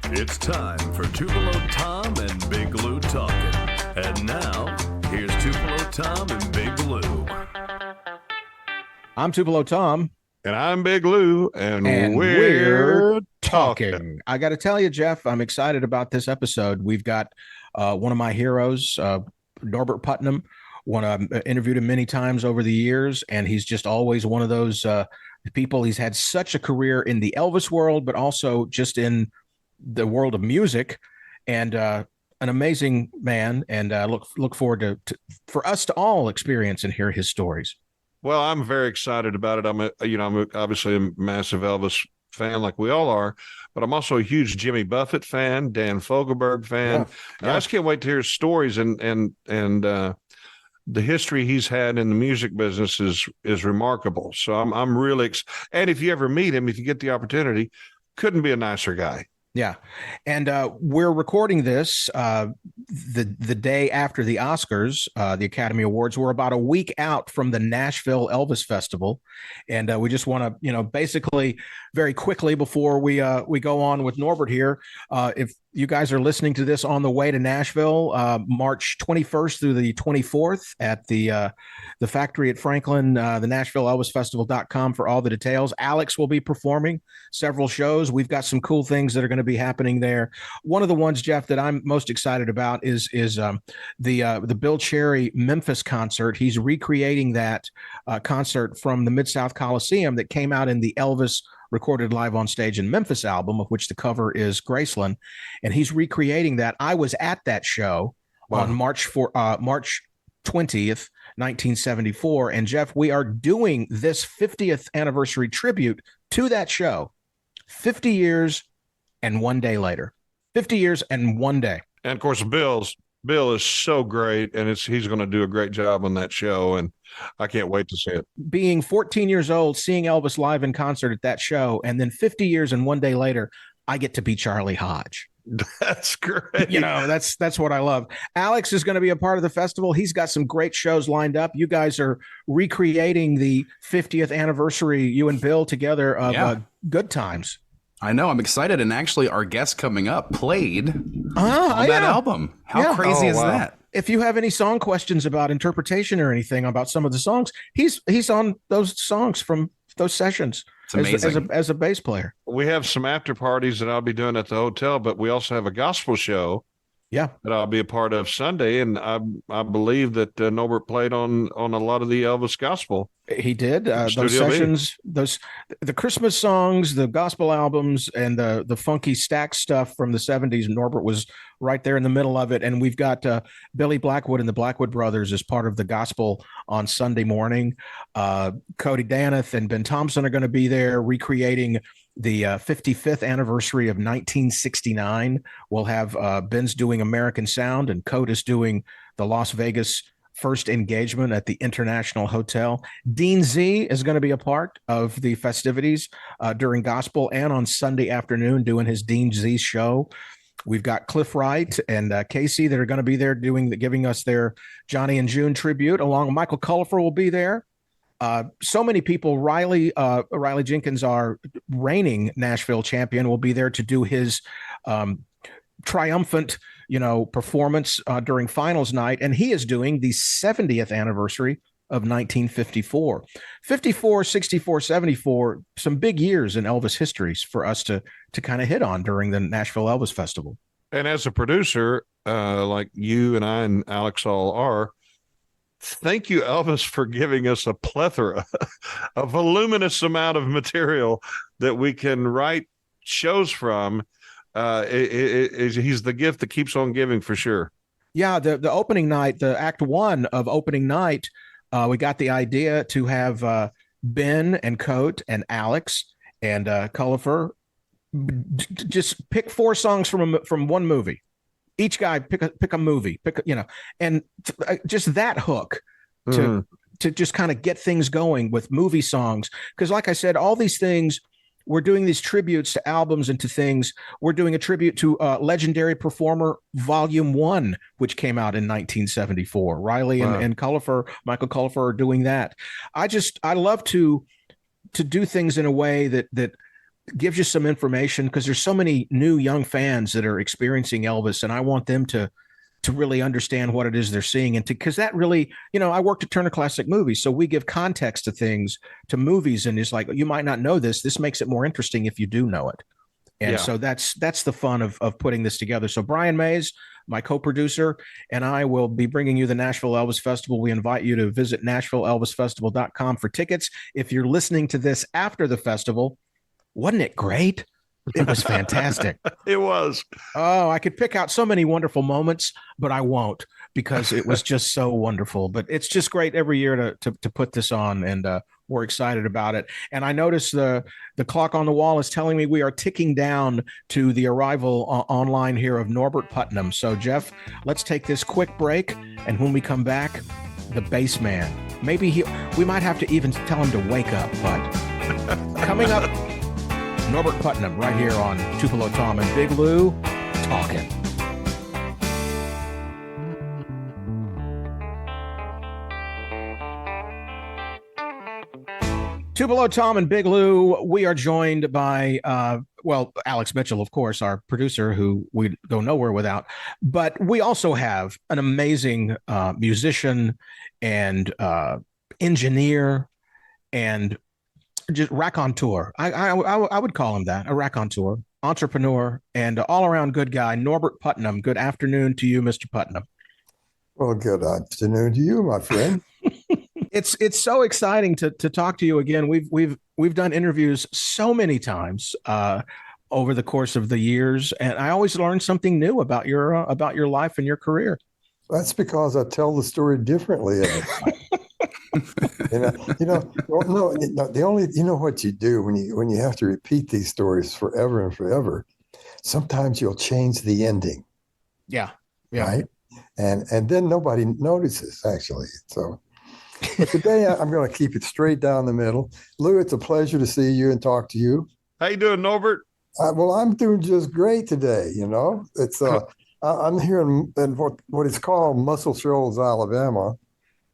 It's time for Tupelo Tom and Big Lou talking. And now, here's Tupelo Tom and Big Lou. I'm Tupelo Tom. And I'm Big Lou, and we're talking. I got to tell you, Jeff, I'm excited about this episode. We've got one of my heroes, Norbert Putnam. Interviewed him many times over the years, and he's just always one of those people. He's had such a career in the Elvis world, but also just in the world of music, and an amazing man. And look forward to for us to all experience and hear his stories. Well, I'm very excited about it. I'm obviously a massive Elvis fan, like we all are, but I'm also a huge Jimmy Buffett fan, Dan Fogelberg fan. Yeah. I just can't wait to hear stories and the history he's had in the music business is remarkable. So I'm really and if you ever meet him, if you get the opportunity, couldn't be a nicer guy. Yeah. And we're recording this the day after the Oscars, the Academy Awards. We're about a week out from the Nashville Elvis Festival. And we just want to, basically very quickly before we go on with Norbert here, if you guys are listening to this on the way to Nashville, March 21st through the 24th at the factory at Franklin, the Nashville Elvis Festival.com for all the details. Alex will be performing several shows. We've got some cool things that are going to be happening there. One of the ones, Jeff, that I'm most excited about is the Bill Cherry Memphis concert. He's recreating that concert from the Mid-South Coliseum that came out in the Elvis recorded live on stage in Memphis album, of which the cover is Graceland, and he's recreating that. I was at that show on March 20th, 1974, and Jeff, we are doing this 50th anniversary tribute to that show 50 years and one day later. 50 years and one day. And of course, Bill is so great, and he's going to do a great job on that show, and I can't wait to see it. Being 14 years old, seeing Elvis live in concert at that show, and then 50 years and one day later, I get to be Charlie Hodge. That's great. That's what I love. Alex is going to be a part of the festival. He's got some great shows lined up. You guys are recreating the 50th anniversary, you and Bill together, of Good Times. I know. I'm excited. And actually, our guest coming up played on that album. How crazy is that? If you have any song questions about interpretation or anything about some of the songs, he's on those songs from those sessions. It's amazing. As a bass player. We have some after parties that I'll be doing at the hotel, but we also have a gospel show. Yeah, that I'll be a part of Sunday, and I believe that Norbert played on a lot of the Elvis gospel. He did those sessions, the Christmas songs, the gospel albums, and the funky stack stuff from the 70s. Norbert was right there in the middle of it, and we've got Billy Blackwood and the Blackwood Brothers as part of the gospel on Sunday morning. Cody Daneth and Ben Thompson are going to be there recreating the 55th anniversary of 1969. We'll have Ben's doing American Sound, and Coda's doing the Las Vegas first engagement at the International Hotel. Dean Z is going to be a part of the festivities during gospel and on Sunday afternoon doing his Dean Z show. We've got Cliff Wright and Casey that are going to be there giving us their Johnny and June tribute, along with Michael Cullifer will be there. So many people. Riley Jenkins, our reigning Nashville champion, will be there to do his triumphant, performance during finals night. And he is doing the 70th anniversary of 1954. 54, 64, 74, some big years in Elvis histories for us to kind of hit on during the Nashville Elvis Festival. And as a producer, like you and I and Alex all are, thank you, Elvis, for giving us a plethora, a voluminous amount of material that we can write shows from. He's the gift that keeps on giving, for sure. Yeah, the opening night, the act one of opening night, we got the idea to have Ben and Coate and Alex and Cullifer just pick 4 songs from one movie. Each guy pick a movie, and just that hook to just kind of get things going with movie songs. Because like I said, all these things, we're doing these tributes to albums and to things. We're doing a tribute to Legendary Performer Volume 1, which came out in 1974. Riley and Michael Cullifer are doing that. I love to do things in a way that gives you some information, because there's so many new young fans that are experiencing Elvis, and I want them to really understand what it is they're seeing, and because that really, I worked at Turner Classic Movies, so we give context to things, to movies, and it's like, you might not know this makes it more interesting if you do know it. And so that's the fun of putting this together. So Brian Mays, my co-producer, and I will be bringing you the Nashville Elvis Festival. We invite you to visit NashvilleElvisFestival.com for tickets. If you're listening to this after the festival, wasn't it great? It was fantastic. It was. Oh, I could pick out so many wonderful moments, but I won't, because it was just so wonderful. But it's just great every year to put this on, and we're excited about it. And I notice the clock on the wall is telling me we are ticking down to the arrival online here of Norbert Putnam. So, Jeff, let's take this quick break, and when we come back, the bass man. Maybe we might have to even tell him to wake up, but coming up, Norbert Putnam right here on Tupelo Tom and Big Lou talking. Tupelo Tom and Big Lou, we are joined by, Alex Mitchell, of course, our producer, who we go nowhere without. But we also have an amazing musician and engineer and just raconteur. I would call him that, a raconteur, entrepreneur, and all-around good guy, Norbert Putnam. Good afternoon to you, Mr. Putnam. Well, good afternoon to you, my friend. It's so exciting to talk to you again. We've done interviews so many times over the course of the years, and I always learn something new about your life and your career. That's because I tell the story differently every time. The only what you do when you have to repeat these stories forever and forever, sometimes you'll change the ending. Yeah. Right. And then nobody notices, actually. So but today I'm going to keep it straight down the middle. Lou, it's a pleasure to see you and talk to you. How you doing, Norbert? Well, I'm doing just great today. It's I'm here in what is called Muscle Shoals, Alabama.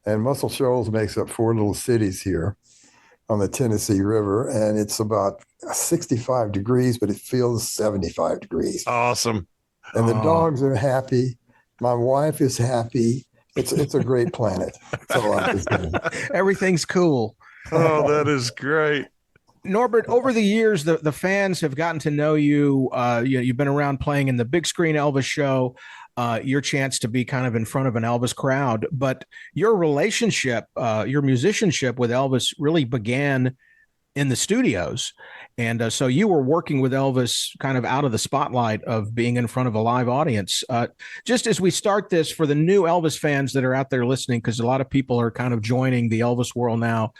And Muscle Shoals makes up 4 little cities here on the Tennessee River. And it's about 65 degrees, but it feels 75 degrees. Awesome. And the dogs are happy. My wife is happy. It's a great planet. That's all I can say. Everything's cool. Oh, that is great. Norbert, over the years, the fans have gotten to know you. You've been around playing in the big screen Elvis show. Your chance to be kind of in front of an Elvis crowd, but your relationship, your musicianship with Elvis really began in the studios. And so you were working with Elvis kind of out of the spotlight of being in front of a live audience. Just as we start this, for the new Elvis fans that are out there listening, because a lot of people are kind of joining the Elvis world now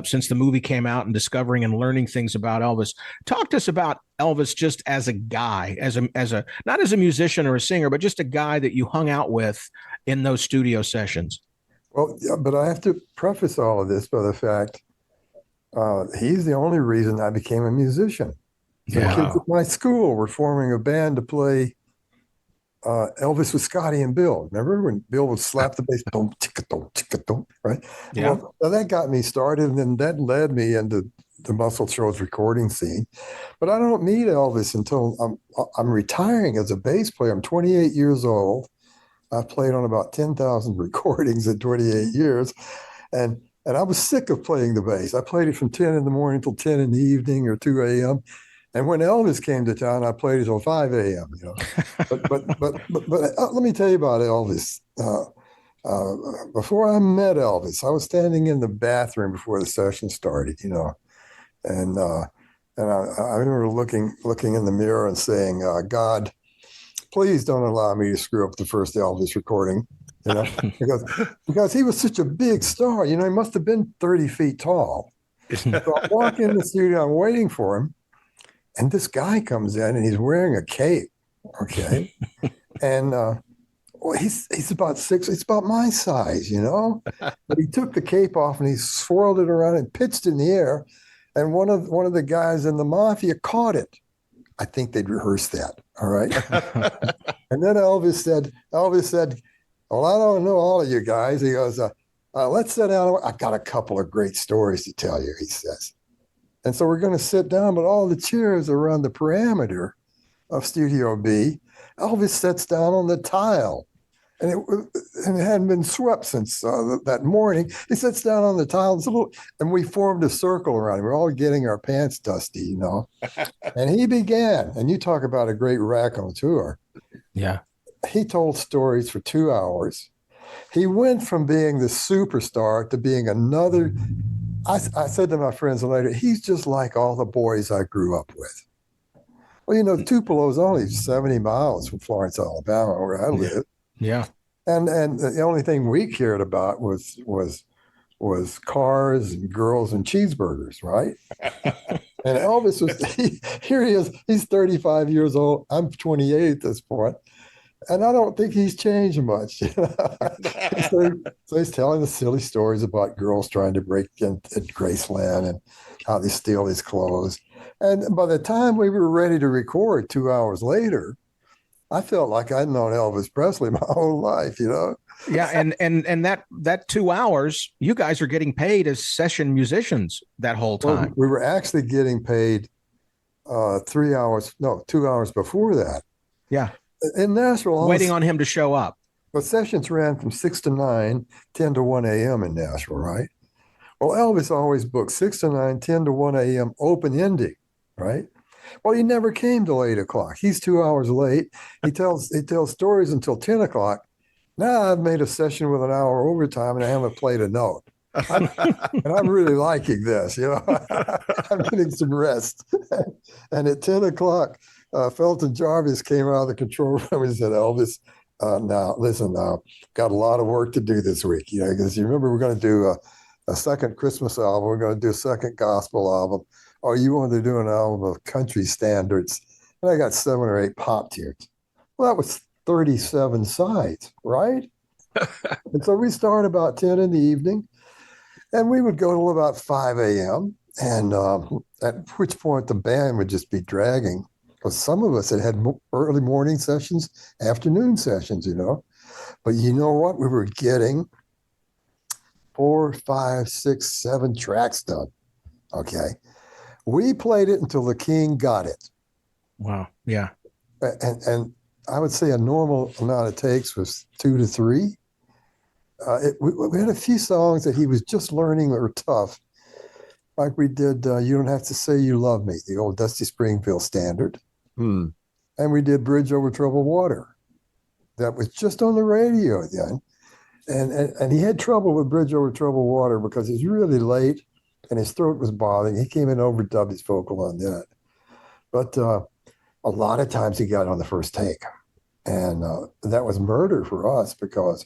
since the movie came out, and discovering and learning things about Elvis. Talk to us about Elvis just as a guy, as a not as a musician or a singer, but just a guy that you hung out with in those studio sessions. Well, yeah, but I have to preface all of this by the fact he's the only reason I became a musician. The kids at my school were forming a band to play Elvis with Scotty and Bill. Remember when Bill would slap the bass, boom, ticka, boom, right? Yeah. Well, that got me started, and then that led me into the Muscle Shoals recording scene. But I don't meet Elvis until I'm retiring as a bass player. I'm 28 years old. I've played on about 10,000 recordings in 28 years, and I was sick of playing the bass. I played it from 10 in the morning till 10 in the evening or 2 a.m. And when Elvis came to town, I played it till 5 a.m. But let me tell you about Elvis. Before I met Elvis, I was standing in the bathroom before the session started, and I remember looking in the mirror and saying, God, please don't allow me to screw up the first Elvis recording. Because he was such a big star. He must have been 30 feet tall. So I walk in the studio, I'm waiting for him, and this guy comes in and he's wearing a cape. Okay. And he's about 6, it's about my size, But he took the cape off and he swirled it around and pitched in the air. And one of the guys in the mafia caught it. I think they'd rehearsed that. All right. And then Elvis said, well, I don't know all of you guys. He goes, let's sit down. I've got a couple of great stories to tell you, he says. And so we're going to sit down, but all the chairs around the perimeter of Studio B, Elvis sits down on the tile. And it hadn't been swept since that morning. He sits down on the tile, and we formed a circle around him. We're all getting our pants dusty, you know. And he began, and you talk about a great raconteur. Yeah. He told stories for 2 hours. He went from being the superstar to being another. I said to my friends later, he's just like all the boys I grew up with. Well, you know, Tupelo is only 70 miles from Florence, Alabama, where I live. Yeah. And the only thing we cared about was cars and girls and cheeseburgers, right? And Elvis here he is, he's 35 years old. I'm 28 at this point. And I don't think he's changed much. So he's telling the silly stories about girls trying to break in at Graceland and how they steal his clothes. And by the time we were ready to record 2 hours later, I felt like I'd known Elvis Presley my whole life, you know? Yeah. And that 2 hours, you guys are getting paid as session musicians that whole time. Well, we were actually getting paid 2 hours before that. Yeah. In Nashville. Waiting on him to show up. The sessions ran from 6 to 9, 10 to 1 a.m. in Nashville, right? Well, Elvis always booked 6 to 9, 10 to 1 a.m. open ending, right? Well, he never came till 8 o'clock. He's 2 hours late. He tells stories until 10 o'clock. Now I've made a session with an hour overtime and I haven't played a note. And I'm really liking this, you know. I'm getting some rest. And at 10 o'clock, Felton Jarvis came out of the control room and said, Elvis, now listen, got a lot of work to do this week, you know, because you remember we're going to do a second Christmas album. We're going to do a second gospel album. Or you want to do an album of country standards. And I got 7 or 8 pop tunes. Well, that was 37 sides, right? And so we start about 10 in the evening, and we would go till about 5 a.m. And at which point the band would just be dragging, because some of us had early morning sessions, afternoon sessions, you know. But you know what? We were getting 4, 5, 6, 7 tracks done. Okay. We played it until the king got it. Wow. Yeah. And I would say a normal amount of takes was 2 to 3. We had a few songs that he was just learning that were tough. Like we did You Don't Have to Say You Love Me, the old Dusty Springfield standard. And we did Bridge Over Troubled Water. That was just on the radio then. And he had trouble with Bridge Over Troubled Water because it was really late and his throat was bothering. He came in and overdubbed his vocal on that. But a lot of times he got on the first take. And that was murder for us because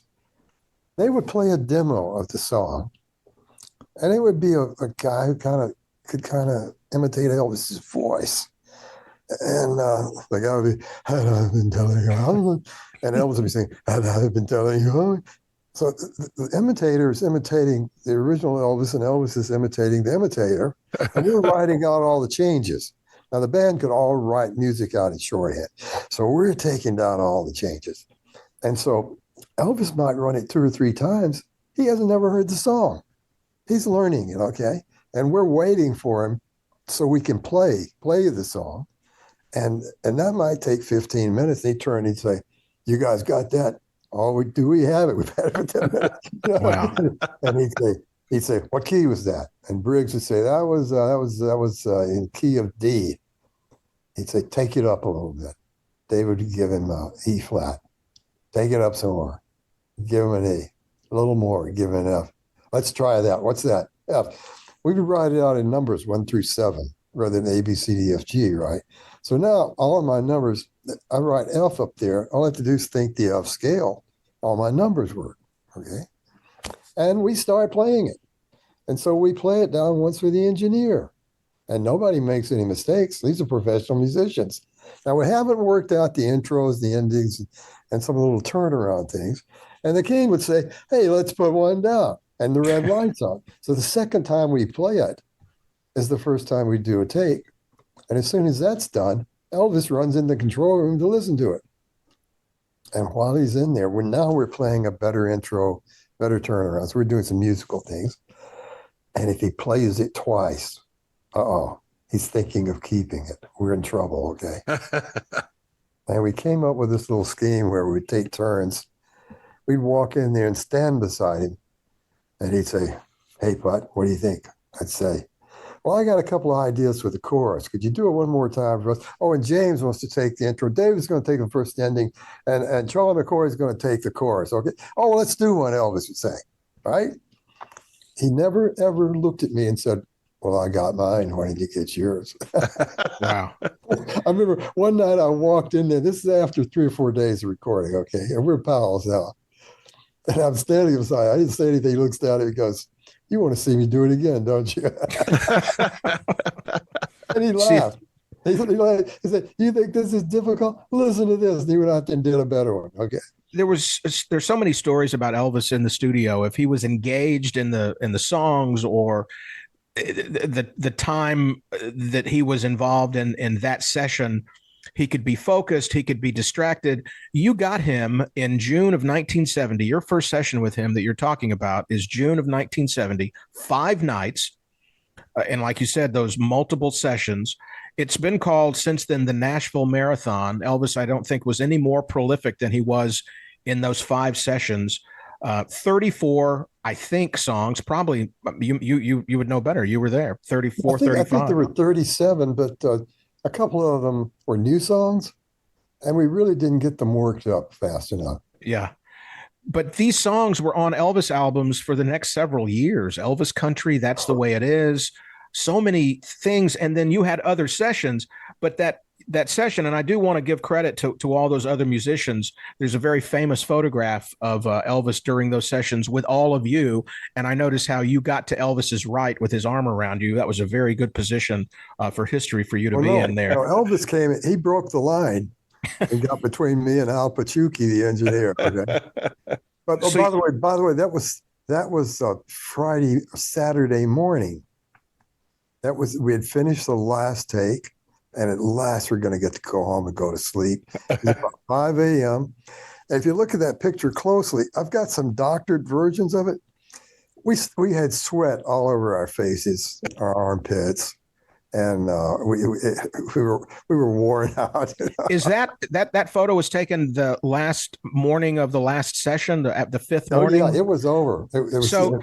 they would play a demo of the song. And it would be a guy who could kind of imitate Elvis's voice. And the guy would be, had I been telling you, and Elvis would be saying, had I been telling you. So the imitator is imitating the original Elvis, and Elvis is imitating the imitator. And we're writing out all the changes. Now, the band could all write music out in shorthand. So we're taking down all the changes. And so Elvis might run it 2 or 3 times. He hasn't never heard the song. He's learning it, okay? And we're waiting for him so we can play the song. And that might take 15 minutes. He'd turn and he'd say, you guys got that? Oh, we have it. We've had it for 10 minutes. You know? Wow. And he'd say, what key was that? And Briggs would say, that was in key of D. He'd say, take it up a little bit. David would give him E flat. Take it up some more. Give him an E. A little more. Give him an F. Let's try that. What's that? F. We could write it out in numbers 1 through 7 rather than A, B, C, D, F, G, right? So now all of my numbers, I write F up there. All I have to do is think the F scale. All my numbers work, okay? And we start playing it. And so we play it down once with the engineer. And nobody makes any mistakes. These are professional musicians. Now, we haven't worked out the intros, the endings, and some little turnaround things. And the king would say, hey, let's put one down. And the red light's on. So the second time we play it is the first time we do a take. And as soon as that's done, Elvis runs in the control room to listen to it. And while he's in there, we're playing a better intro, better turnarounds. We're doing some musical things. And if he plays it twice, uh-oh, he's thinking of keeping it. We're in trouble, okay? And we came up with this little scheme where we'd take turns. We'd walk in there and stand beside him, and he'd say, "Hey, Put, what do you think?" I'd say, "Well, I got a couple of ideas for the chorus. Could you do it one more time for us?" Oh, and James wants to take the intro. David's going to take the first ending, and Charlie McCoy is going to take the chorus. Okay. Oh, well, let's do one, Elvis would say. Right? He never, ever looked at me and said, "Well, I got mine. Why didn't you get yours?" Wow. I remember one night I walked in there. This is after 3 or 4 days of recording, okay? And we're pals now. And I'm standing beside. I didn't say anything. He looks down and he goes, "You want to see me do it again, don't you?" And he laughed. He said, "You think this is difficult? Listen to this." And he went out there and did a better one. Okay. There's so many stories about Elvis in the studio. If he was engaged in the songs, or the time that he was involved in that session, he could be focused, he could be distracted. You got him in June of 1970. Your first session with him that you're talking about is June of 1970, 5 nights. And like you said, those multiple sessions. It's been called since then the Nashville Marathon. Elvis, I don't think, was any more prolific than he was in those 5 sessions. 34, I think, songs. Probably you would know better. You were there. 34, 35. I think there were 37, but a couple of them were new songs, and we really didn't get them worked up fast enough. Yeah. But these songs were on Elvis albums for the next several years. Elvis Country, That's the Way It Is, so many things. And then you had other sessions, but that session, and I do want to give credit to all those other musicians. There's a very famous photograph of Elvis during those sessions with all of you. And I noticed how you got to Elvis's right with his arm around you. That was a very good position for history for you to be in there. Elvis came, he broke the line and got between me and Al Pachuki, the engineer. Okay? But by the way, that was Saturday morning. We had finished the last take, and at last we're going to get to go home and go to sleep. It was about 5 a.m. And if you look at that picture closely, I've got some doctored versions of it. We had sweat all over our faces, our armpits, and we were worn out. Is that photo was taken the last morning of the last session, the 5th morning? Yeah, it was over. It was, so,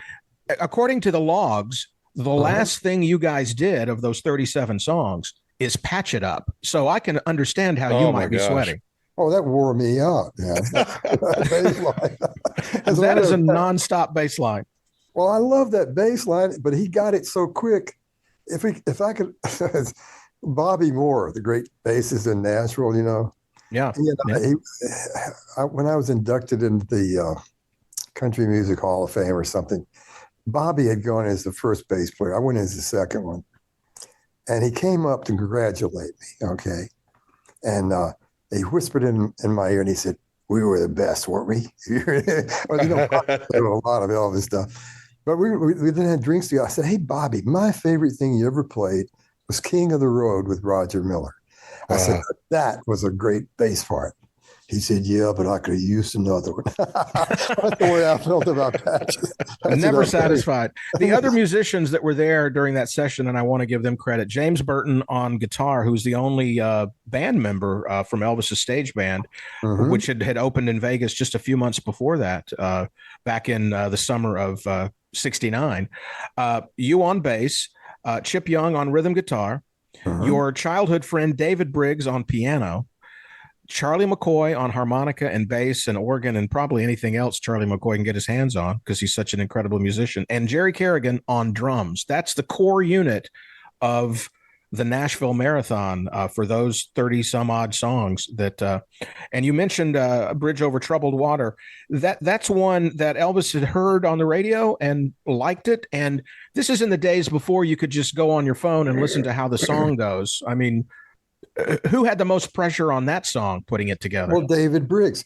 according to the logs, the last thing you guys did of those 37 songs is patch it up. So I can understand how you might be sweating. Oh, that wore me out. Yeah. That is a nonstop bass line. Well, I love that bass line, but he got it so quick. If I could, Bobby Moore, the great bassist in Nashville, you know. Yeah. When I was inducted into the Country Music Hall of Fame or something, Bobby had gone as the first bass player. I went as the second one. And he came up to congratulate me, okay? And he whispered in my ear and he said, "We were the best, weren't we?" Well, you know, a lot of Elvis stuff. But we then had drinks together. I said, "Hey, Bobby, my favorite thing you ever played was King of the Road with Roger Miller." I said, "That was a great bass part." He said, "Yeah, but I could have used another one." That's the way I felt about Patches. Never satisfied. The other musicians that were there during that session, and I want to give them credit, James Burton on guitar, who's the only band member from Elvis's stage band, which had opened in Vegas just a few months before that, back in the summer of 69. You on bass, Chip Young on rhythm guitar, your childhood friend David Briggs on piano, Charlie McCoy on harmonica and bass and organ and probably anything else Charlie McCoy can get his hands on because he's such an incredible musician, and Jerry Kerrigan on drums. That's the core unit of the Nashville Marathon for those 30 some odd songs that, and you mentioned A Bridge Over Troubled Water. That's one that Elvis had heard on the radio and liked it. And this is in the days before you could just go on your phone and listen to how the song goes. I mean, who had the most pressure on that song putting it together? Well, David Briggs.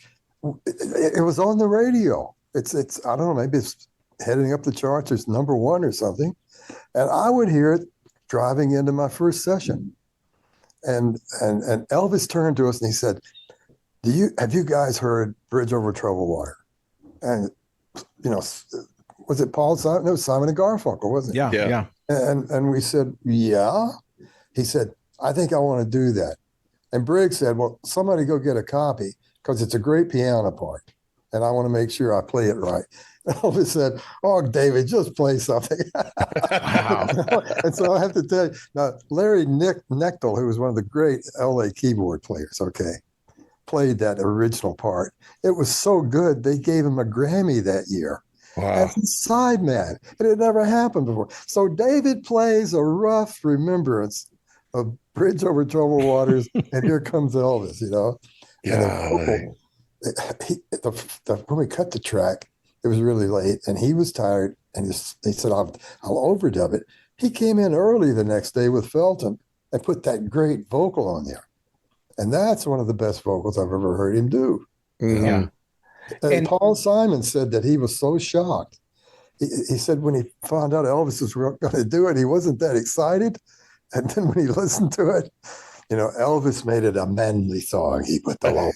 It was on the radio. It's I don't know, maybe it's heading up the charts. It's number 1 or something. And I would hear it driving into my first session. And Elvis turned to us and he said, have you guys heard Bridge Over Troubled Water? And, you know, was it Paul Simon? No, Simon and Garfunkel, wasn't it? Yeah. And we said, yeah. He said, I think I want to do that. And Briggs said, well, somebody go get a copy because it's a great piano part. And I want to make sure I play it right. And Elvis said, oh, David, just play something. Wow. And so I have to tell you, now, Larry Knechtel, who was one of the great LA keyboard players, played that original part. It was so good, they gave him a Grammy that year. Wow. As a sideman. It had never happened before. So David plays a rough remembrance of Bridge Over Troubled Waters, and here comes Elvis, And when we cut the track, it was really late, and he was tired, and he said, I'll overdub it. He came in early the next day with Felton and put that great vocal on there. And that's one of the best vocals I've ever heard him do. Mm-hmm. Yeah. And Paul Simon said that he was so shocked. He said when he found out Elvis was going to do it, he wasn't that excited. And then when he listened to it, Elvis made it a manly song. He put the low.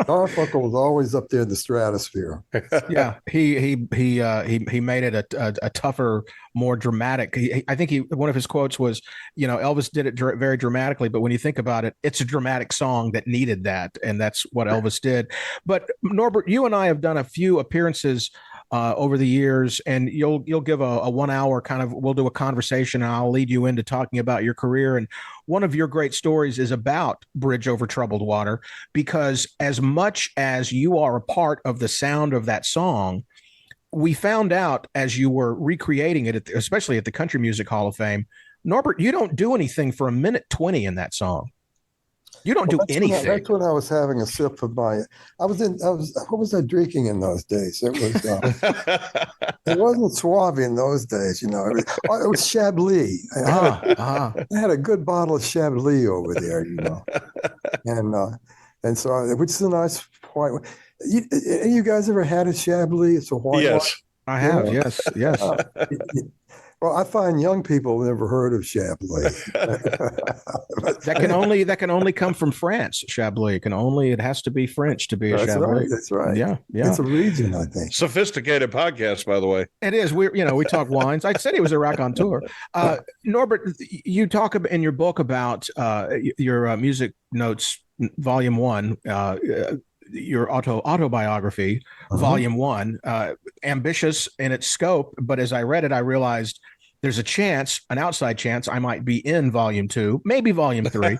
Garfunkel was always up there in the stratosphere. Yeah, he made it a tougher, more dramatic. I think one of his quotes was, Elvis did it very dramatically, but when you think about it, it's a dramatic song that needed that, and that's what Elvis did. But Norbert, you and I have done a few appearances over the years, and you'll give a 1 hour we'll do a conversation, and I'll lead you into talking about your career. And one of your great stories is about Bridge Over Troubled Water, because as much as you are a part of the sound of that song, we found out as you were recreating it, especially at the Country Music Hall of Fame, Norbert, you don't do anything for 1:20 in that song. You don't do anything. That's when I was having a sip of my. What was I drinking in those days? It was. It wasn't Suave in those days, It was Chablis. I had a good bottle of Chablis over there, and so which is a nice white. You guys ever had a Chablis? It's a white. Yes, I have. Yes. Well, I find young people never heard of Chablis. that can only come from France. Chablis it has to be French to be a Chablis. Right, that's right. Yeah. It's a region, I think. Sophisticated podcast, by the way. It is. We talk wines. I said he was a raconteur. Norbert, you talk in your book about your music notes, volume 1. Your autobiography, volume 1, ambitious in its scope. But as I read it, I realized there's an outside chance I might be in volume 2, maybe volume 3.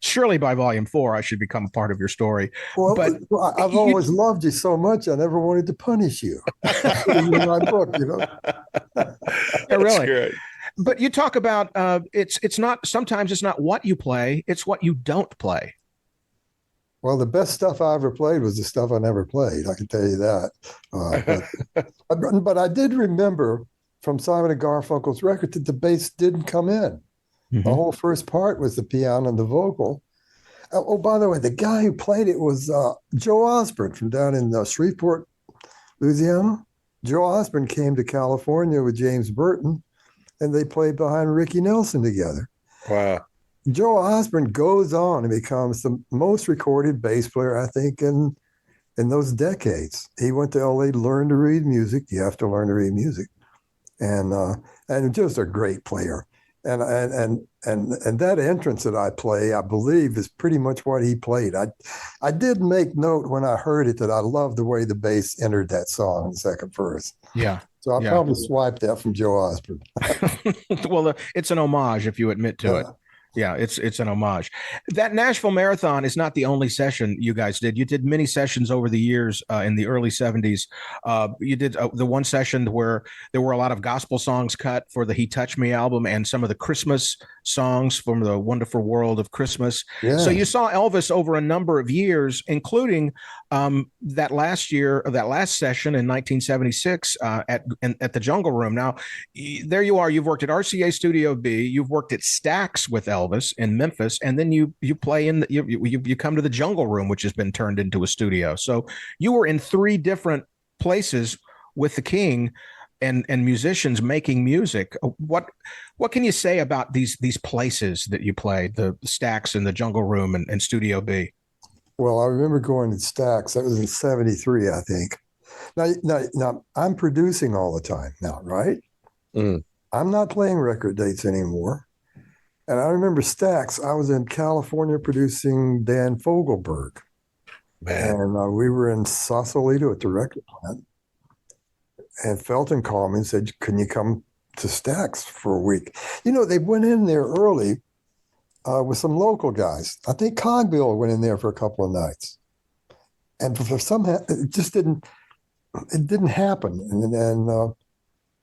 Surely by volume 4, I should become a part of your story. Well, I've always loved you so much. I never wanted to punish you. In my book, Yeah, really. Great. But you talk about sometimes it's not what you play, it's what you don't play. Well, the best stuff I ever played was the stuff I never played. I can tell you that. But I did remember from Simon and Garfunkel's record that the bass didn't come in. Mm-hmm. The whole first part was the piano and the vocal. Oh, by the way, the guy who played it was Joe Osborne from down in Shreveport, Louisiana. Joe Osborne came to California with James Burton, and they played behind Ricky Nelson together. Wow. Joe Osborne goes on and becomes the most recorded bass player, I think, in those decades. He went to LA to learn to read music. You have to learn to read music, and just a great player. And that entrance that I play, I believe, is pretty much what he played. I did make note when I heard it that I loved the way the bass entered that song in the second verse. Yeah. So I probably swiped that from Joe Osborne. Well, it's an homage if you admit to it. Yeah, it's an homage. That Nashville Marathon is not the only session you guys did. You did many sessions over the years in the early 70s. You did the one session where there were a lot of gospel songs cut for the He Touched Me album and some of the Christmas songs from the Wonderful World of Christmas. Yeah. So you saw Elvis over a number of years, including that last session in 1976 at the Jungle Room. Now, there you are. You've worked at RCA Studio B. You've worked at Stax with Elvis in Memphis, and then you play in you come to the Jungle Room, which has been turned into a studio. So you were in 3 different places with the King and musicians making music. What can you say about these places that you played, the Stax and the Jungle Room and Studio B? Well, I remember going to Stax. That was in '73, I think. Now, I'm producing all the time now, right? Mm. I'm not playing record dates anymore. And I remember Stax. I was in California producing Dan Fogelberg. Man. And we were in Sausalito at the record plant. And Felton called me and said, can you come to Stax for a week? They went in there early with some local guys. I think Cogbill went in there for a couple of nights. And for somehow, it just didn't happen.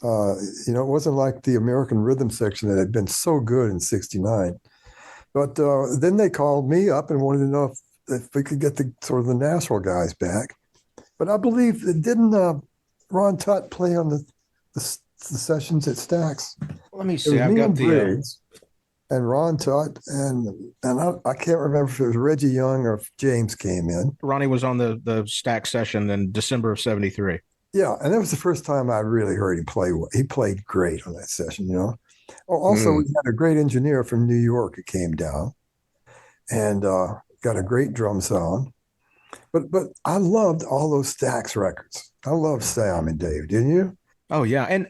It wasn't like the American Rhythm section that had been so good in '69. But then they called me up and wanted to know if we could get the sort of the Nashville guys back. But I believe it didn't Ron Tutt play on the sessions at Stax. Let me see. I've got the and Ron Tutt and I can't remember if it was Reggie Young or if James came in. Ronnie was on the Stax session in December of '73. Yeah, and that was the first time I really heard him play. He played great on that session, Also, we had a great engineer from New York who came down and got a great drum sound. But I loved all those Stax records. I loved Sam and Dave, didn't you? Oh, yeah. And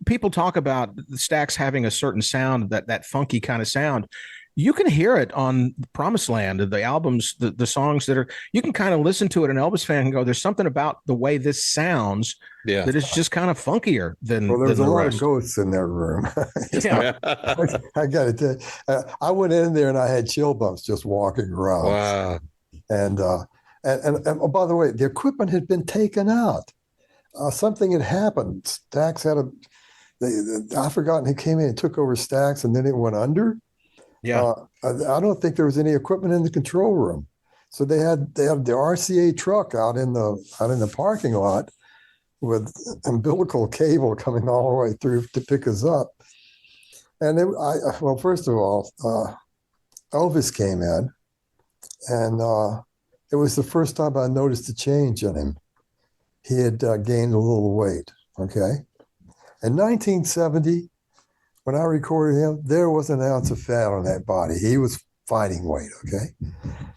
people talk about the Stax having a certain sound, that funky kind of sound. You can hear it on Promised Land, the albums, the songs that you can kind of listen to it, an Elvis fan and go, there's something about the way this sounds that is just kind of funkier than Well, there's a lot rest. of ghosts in that room. Yeah. I got to tell you, I went in there and I had chill bumps just walking around. Wow. And oh, by the way, the equipment had been taken out. Something had happened. Stax had I've forgotten who came in and took over Stax, and then it went under. Yeah. I don't think there was any equipment in the control room. So they had the RCA truck out in the parking lot with umbilical cable coming all the way through to pick us up. And first of all, Elvis came in, and it was the first time I noticed a change in him. He had gained a little weight. Okay. In 1970, when I recorded him, there was an ounce of fat on that body. He was fighting weight. Okay.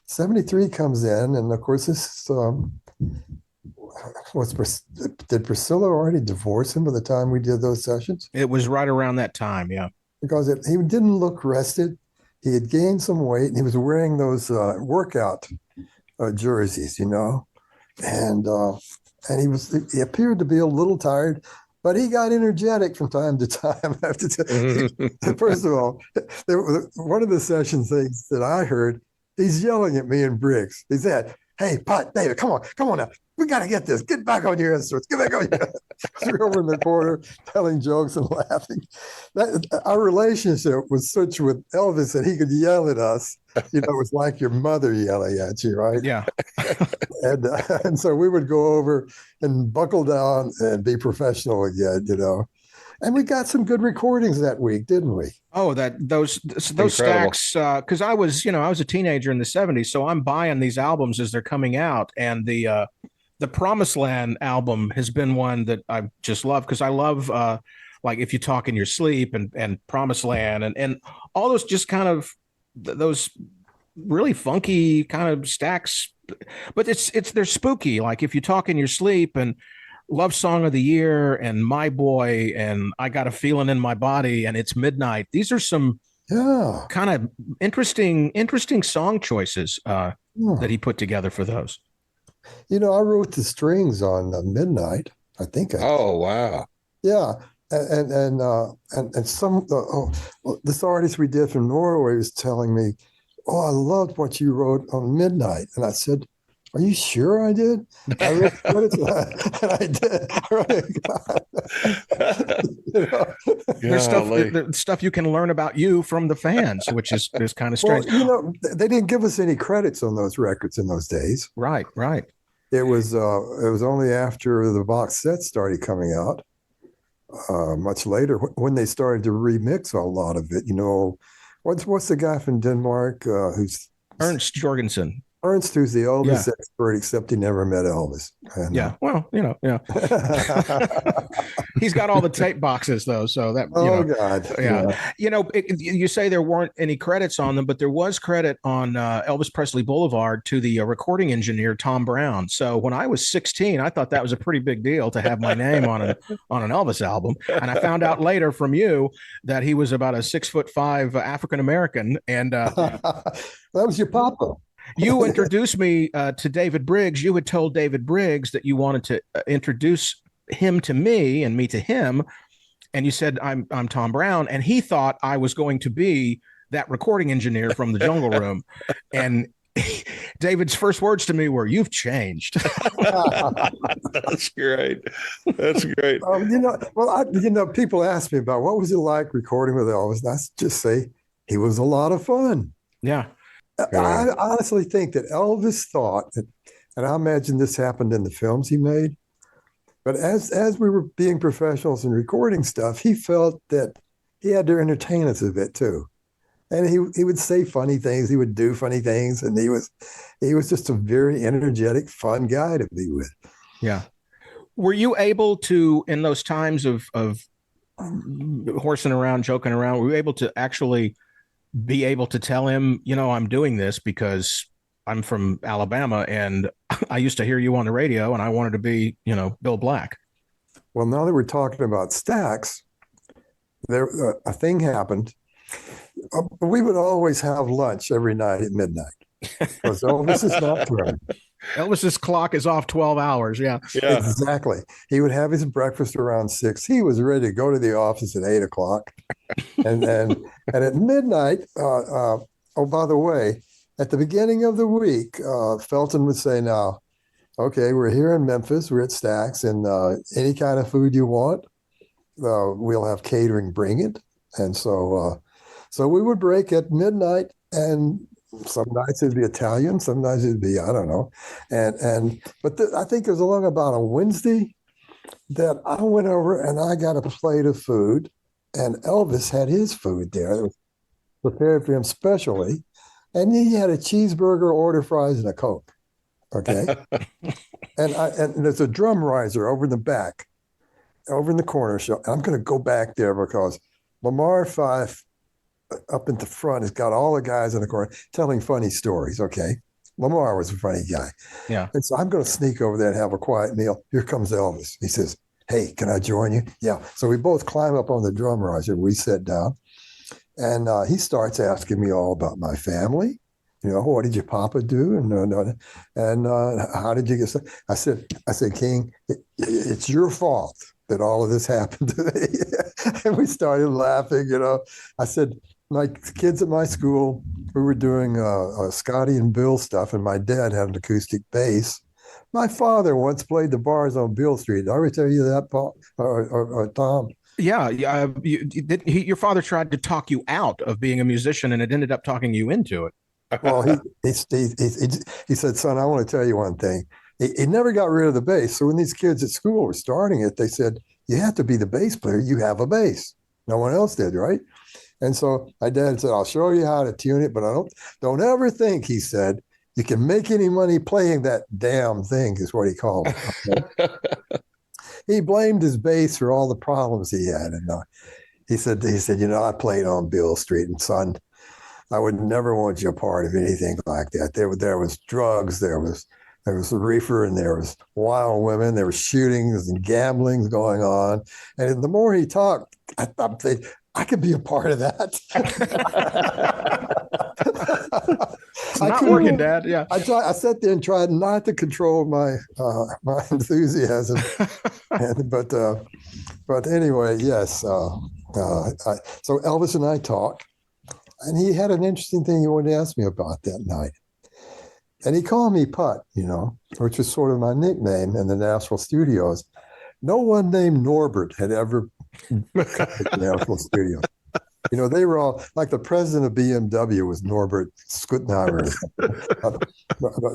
73 comes in, and of course, this did Priscilla already divorce him by the time we did those sessions? It was right around that time. Yeah. Because he didn't look rested. He had gained some weight, and he was wearing those workout jerseys, and he appeared to be a little tired, but he got energetic from time to time. First of all, one of the session things that I heard, he's yelling at me and Briggs. He said, "Hey, Put, David, come on now. We got to get this. Get back on your instruments. Get back on your." We're over in the corner telling jokes and laughing. Our relationship was such with Elvis that he could yell at us. It was like your mother yelling at you, right? Yeah. and so we would go over and buckle down and be professional again, And we got some good recordings that week, didn't we? Oh, those Stax, because I was a teenager in the '70s, so I'm buying these albums as they're coming out, and the Promised Land album has been one that I just love because I love like If You Talk in Your Sleep and Promised Land and all those just kind of those really funky kind of Stax, but they're spooky. Like If You Talk in Your Sleep and Love Song of the Year and My Boy and I Got a Feeling in My Body and It's Midnight. These are some kind of interesting song choices that he put together for those. I wrote the strings on Midnight. I think. Oh wow! Yeah, and some this artist we did from Norway was telling me, "Oh, I loved what you wrote on Midnight," and I said, "Are you sure I did?" I wrote it, and I did. There's stuff you can learn about you from the fans, which is kind of strange. Well, they didn't give us any credits on those records in those days. Right. It was only after the box set started coming out, much later, when they started to remix a lot of it. What's the guy from Denmark who's Ernst Jorgensen? Ernst, who's the Elvis expert, except he never met Elvis. And, well, he's got all the tape boxes though, so that you say there weren't any credits on them, but there was credit on Elvis Presley Boulevard to the recording engineer Tom Brown. So when I was 16, I thought that was a pretty big deal to have my name on an Elvis album, and I found out later from you that he was about a 6'5" African American, and that was your papa. You introduced me to David Briggs. You had told David Briggs that you wanted to introduce him to me and me to him. And you said, I'm Tom Brown. And he thought I was going to be that recording engineer from the Jungle Room. And David's first words to me were, "You've changed." That's great. That's great. People ask me about what was it like recording with Elvis. And I just say he was a lot of fun. Yeah. I honestly think that Elvis thought, and I imagine this happened in the films he made, but as we were being professionals and recording stuff, he felt that he had to entertain us a bit too. And he would say funny things, he would do funny things, and he was just a very energetic, fun guy to be with. Yeah. Were you able to, in those times of horsing around, joking around, were you able to actually be able to tell him, I'm doing this because I'm from Alabama and I used to hear you on the radio and I wanted to be, Bill Black? Well, now that we're talking about Stax, a thing happened. We would always have lunch every night at midnight because Elvis is nocturnal. Elvis's clock is off 12 hours. Yeah, exactly. He would have his breakfast around 6. He was ready to go to the office at 8 o'clock. And at midnight, by the way, at the beginning of the week, Felton would say, now, okay, we're here in Memphis, we're at Stax, and any kind of food you want, we'll have catering, bring it. And so we would break at midnight, and some nights it'd be Italian, some nights it'd be, I don't know. But I think it was along about a Wednesday that I went over and I got a plate of food, and Elvis had his food there. It was prepared for him specially. And he had a cheeseburger, order fries, and a Coke. Okay. and there's a drum riser over in the back, over in the corner. So I'm going to go back there because Lamar Fife up in the front has got all the guys in the corner telling funny stories. Okay. Lamar was a funny guy. Yeah. And so I'm going to sneak over there and have a quiet meal. Here comes Elvis. He says, "Hey, can I join you?" Yeah. So we both climb up on the drum riser. We sit down, and he starts asking me all about my family. What did your papa do? And how did you get started? I said, "King, it's your fault that all of this happened to me." And we started laughing. I said, my kids at my school, we were doing Scotty and Bill stuff, and my dad had an acoustic bass. My father once played the bars on Beale Street. Did I ever tell you that, Paul or Tom? Yeah, your father tried to talk you out of being a musician, and it ended up talking you into it. Well, he said, "Son, I want to tell you one thing. He never got rid of the bass. So when these kids at school were starting it, they said, you have to be the bass player. You have a bass. No one else did, right?" And so my dad said, "I'll show you how to tune it, but I don't ever think," he said, "you can make any money playing that damn thing," is what he called it. Okay? He blamed his bass for all the problems he had. And he said, "I played on Beale Street, and son, I would never want you a part of anything like that. There was drugs, there was reefer, and there was wild women, there was shootings and gamblings going on." And the more he talked, I'm thinking, I could be a part of that. It's not working, Dad. Yeah. I sat there and tried not to control my enthusiasm. But anyway, yes. So Elvis and I talked. And he had an interesting thing he wanted to ask me about that night. And he called me Putt, which was sort of my nickname in the Nashville studios. No one named Norbert had ever come to the Nashville studios. They were all, like the president of BMW was Norbert Skutnheimer.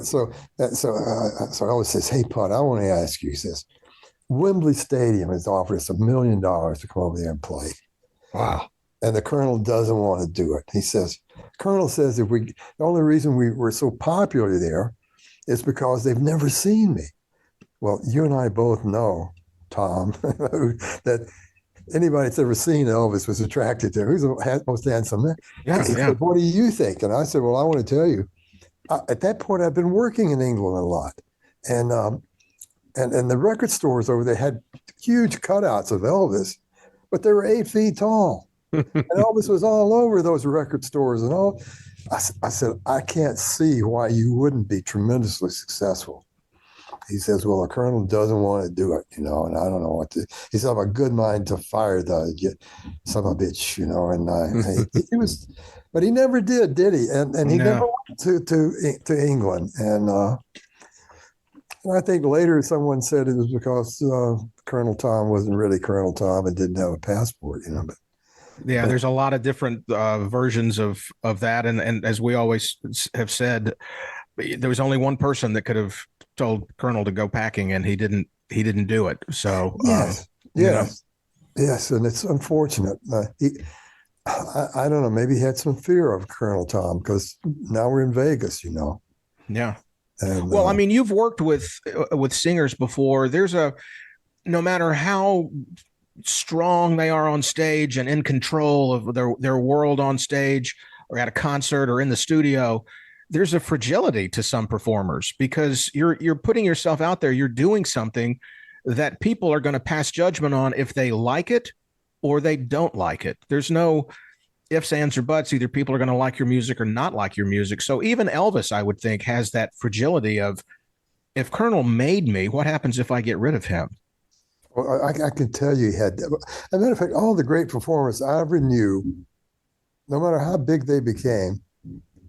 So Elvis says, "Hey, Putt, I want to ask you," he says, "Wembley Stadium has offered us $1 million to come over there and play. Wow. and the Colonel doesn't want to do it. He says, Colonel says the only reason we were so popular there is because they've never seen me. Well, you and I both know, Tom, that anybody that's ever seen Elvis was attracted to him. Who's the most handsome man? Yeah, He yeah. said, what do you think? And I said, well, I want to tell you, at that point, I've been working in England a lot. And the record stores over there had huge cutouts of Elvis, but they were 8 feet tall. And Elvis was all over those record stores and all. I said, I can't see why you wouldn't be tremendously successful. He says, well, the Colonel doesn't want to do it, and I don't know what to. He said, I have a good mind to fire the son of a bitch, and he was, but he never did he? And he never went to England. And I think later someone said it was because Colonel Tom wasn't really Colonel Tom and didn't have a passport, but. Yeah, there's a lot of different versions of that, and as we always have said, there was only one person that could have told Colonel to go packing, and he didn't do it. So yes, and it's unfortunate. I don't know. Maybe he had some fear of Colonel Tom because now we're in Vegas, Yeah. And, well, I mean, you've worked with singers before. No matter how strong they are on stage and in control of their world on stage or at a concert or in the studio, there's a fragility to some performers because you're putting yourself out there. You're doing something that people are going to pass judgment on if they like it or they don't like it. There's no ifs, ands, or buts. Either people are going to like your music or not like your music. So even Elvis, I would think, has that fragility of, if Colonel made me, what happens if I get rid of him? Well, I can tell you he had. As a matter of fact, all the great performers I ever knew, no matter how big they became,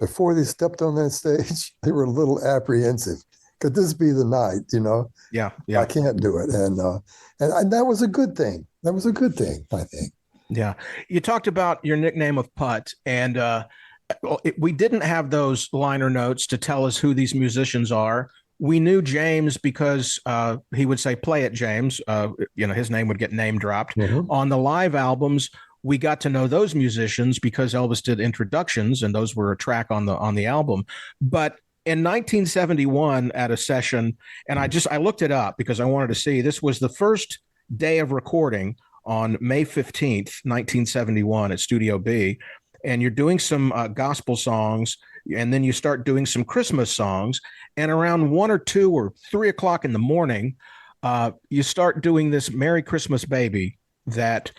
before they stepped on that stage, they were a little apprehensive. Could this be the night? Yeah. I can't do it, and that was a good thing. That was a good thing, I think. Yeah, you talked about your nickname of Putt, and we didn't have those liner notes to tell us who these musicians are. We knew James because he would say, "Play it, James." His name would get name dropped. Mm-hmm. On the live albums, we got to know those musicians because Elvis did introductions, and those were a track on the album. But in 1971, at a session, and I looked it up because I wanted to see. This was the first day of recording on May 15th, 1971, at Studio B, and you're doing some gospel songs. And then you start doing some Christmas songs, and around 1 or 2 or 3 o'clock in the morning, you start doing this "Merry Christmas, Baby." That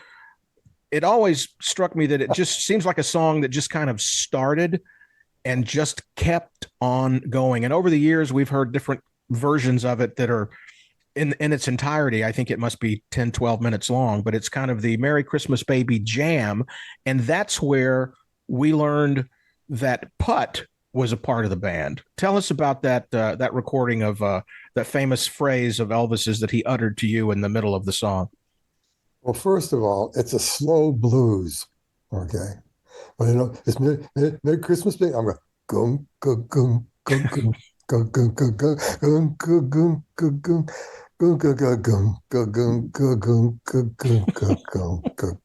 it always struck me that it just seems like a song that just kind of started and just kept on going. And over the years, we've heard different versions of it that are in its entirety. I think it must be 10, 12 minutes long, but it's kind of the "Merry Christmas, Baby" jam. And that's where we learned that Putt was a part of the band. Tell us about that recording of that famous phrase of Elvis's that he uttered to you in the middle of the song. Well, first of all, it's a slow blues, okay? Well, it's Merry Christmas, Baby. I'm going, gum, gum, gum, gum, gum, gum, gum, gum, gum,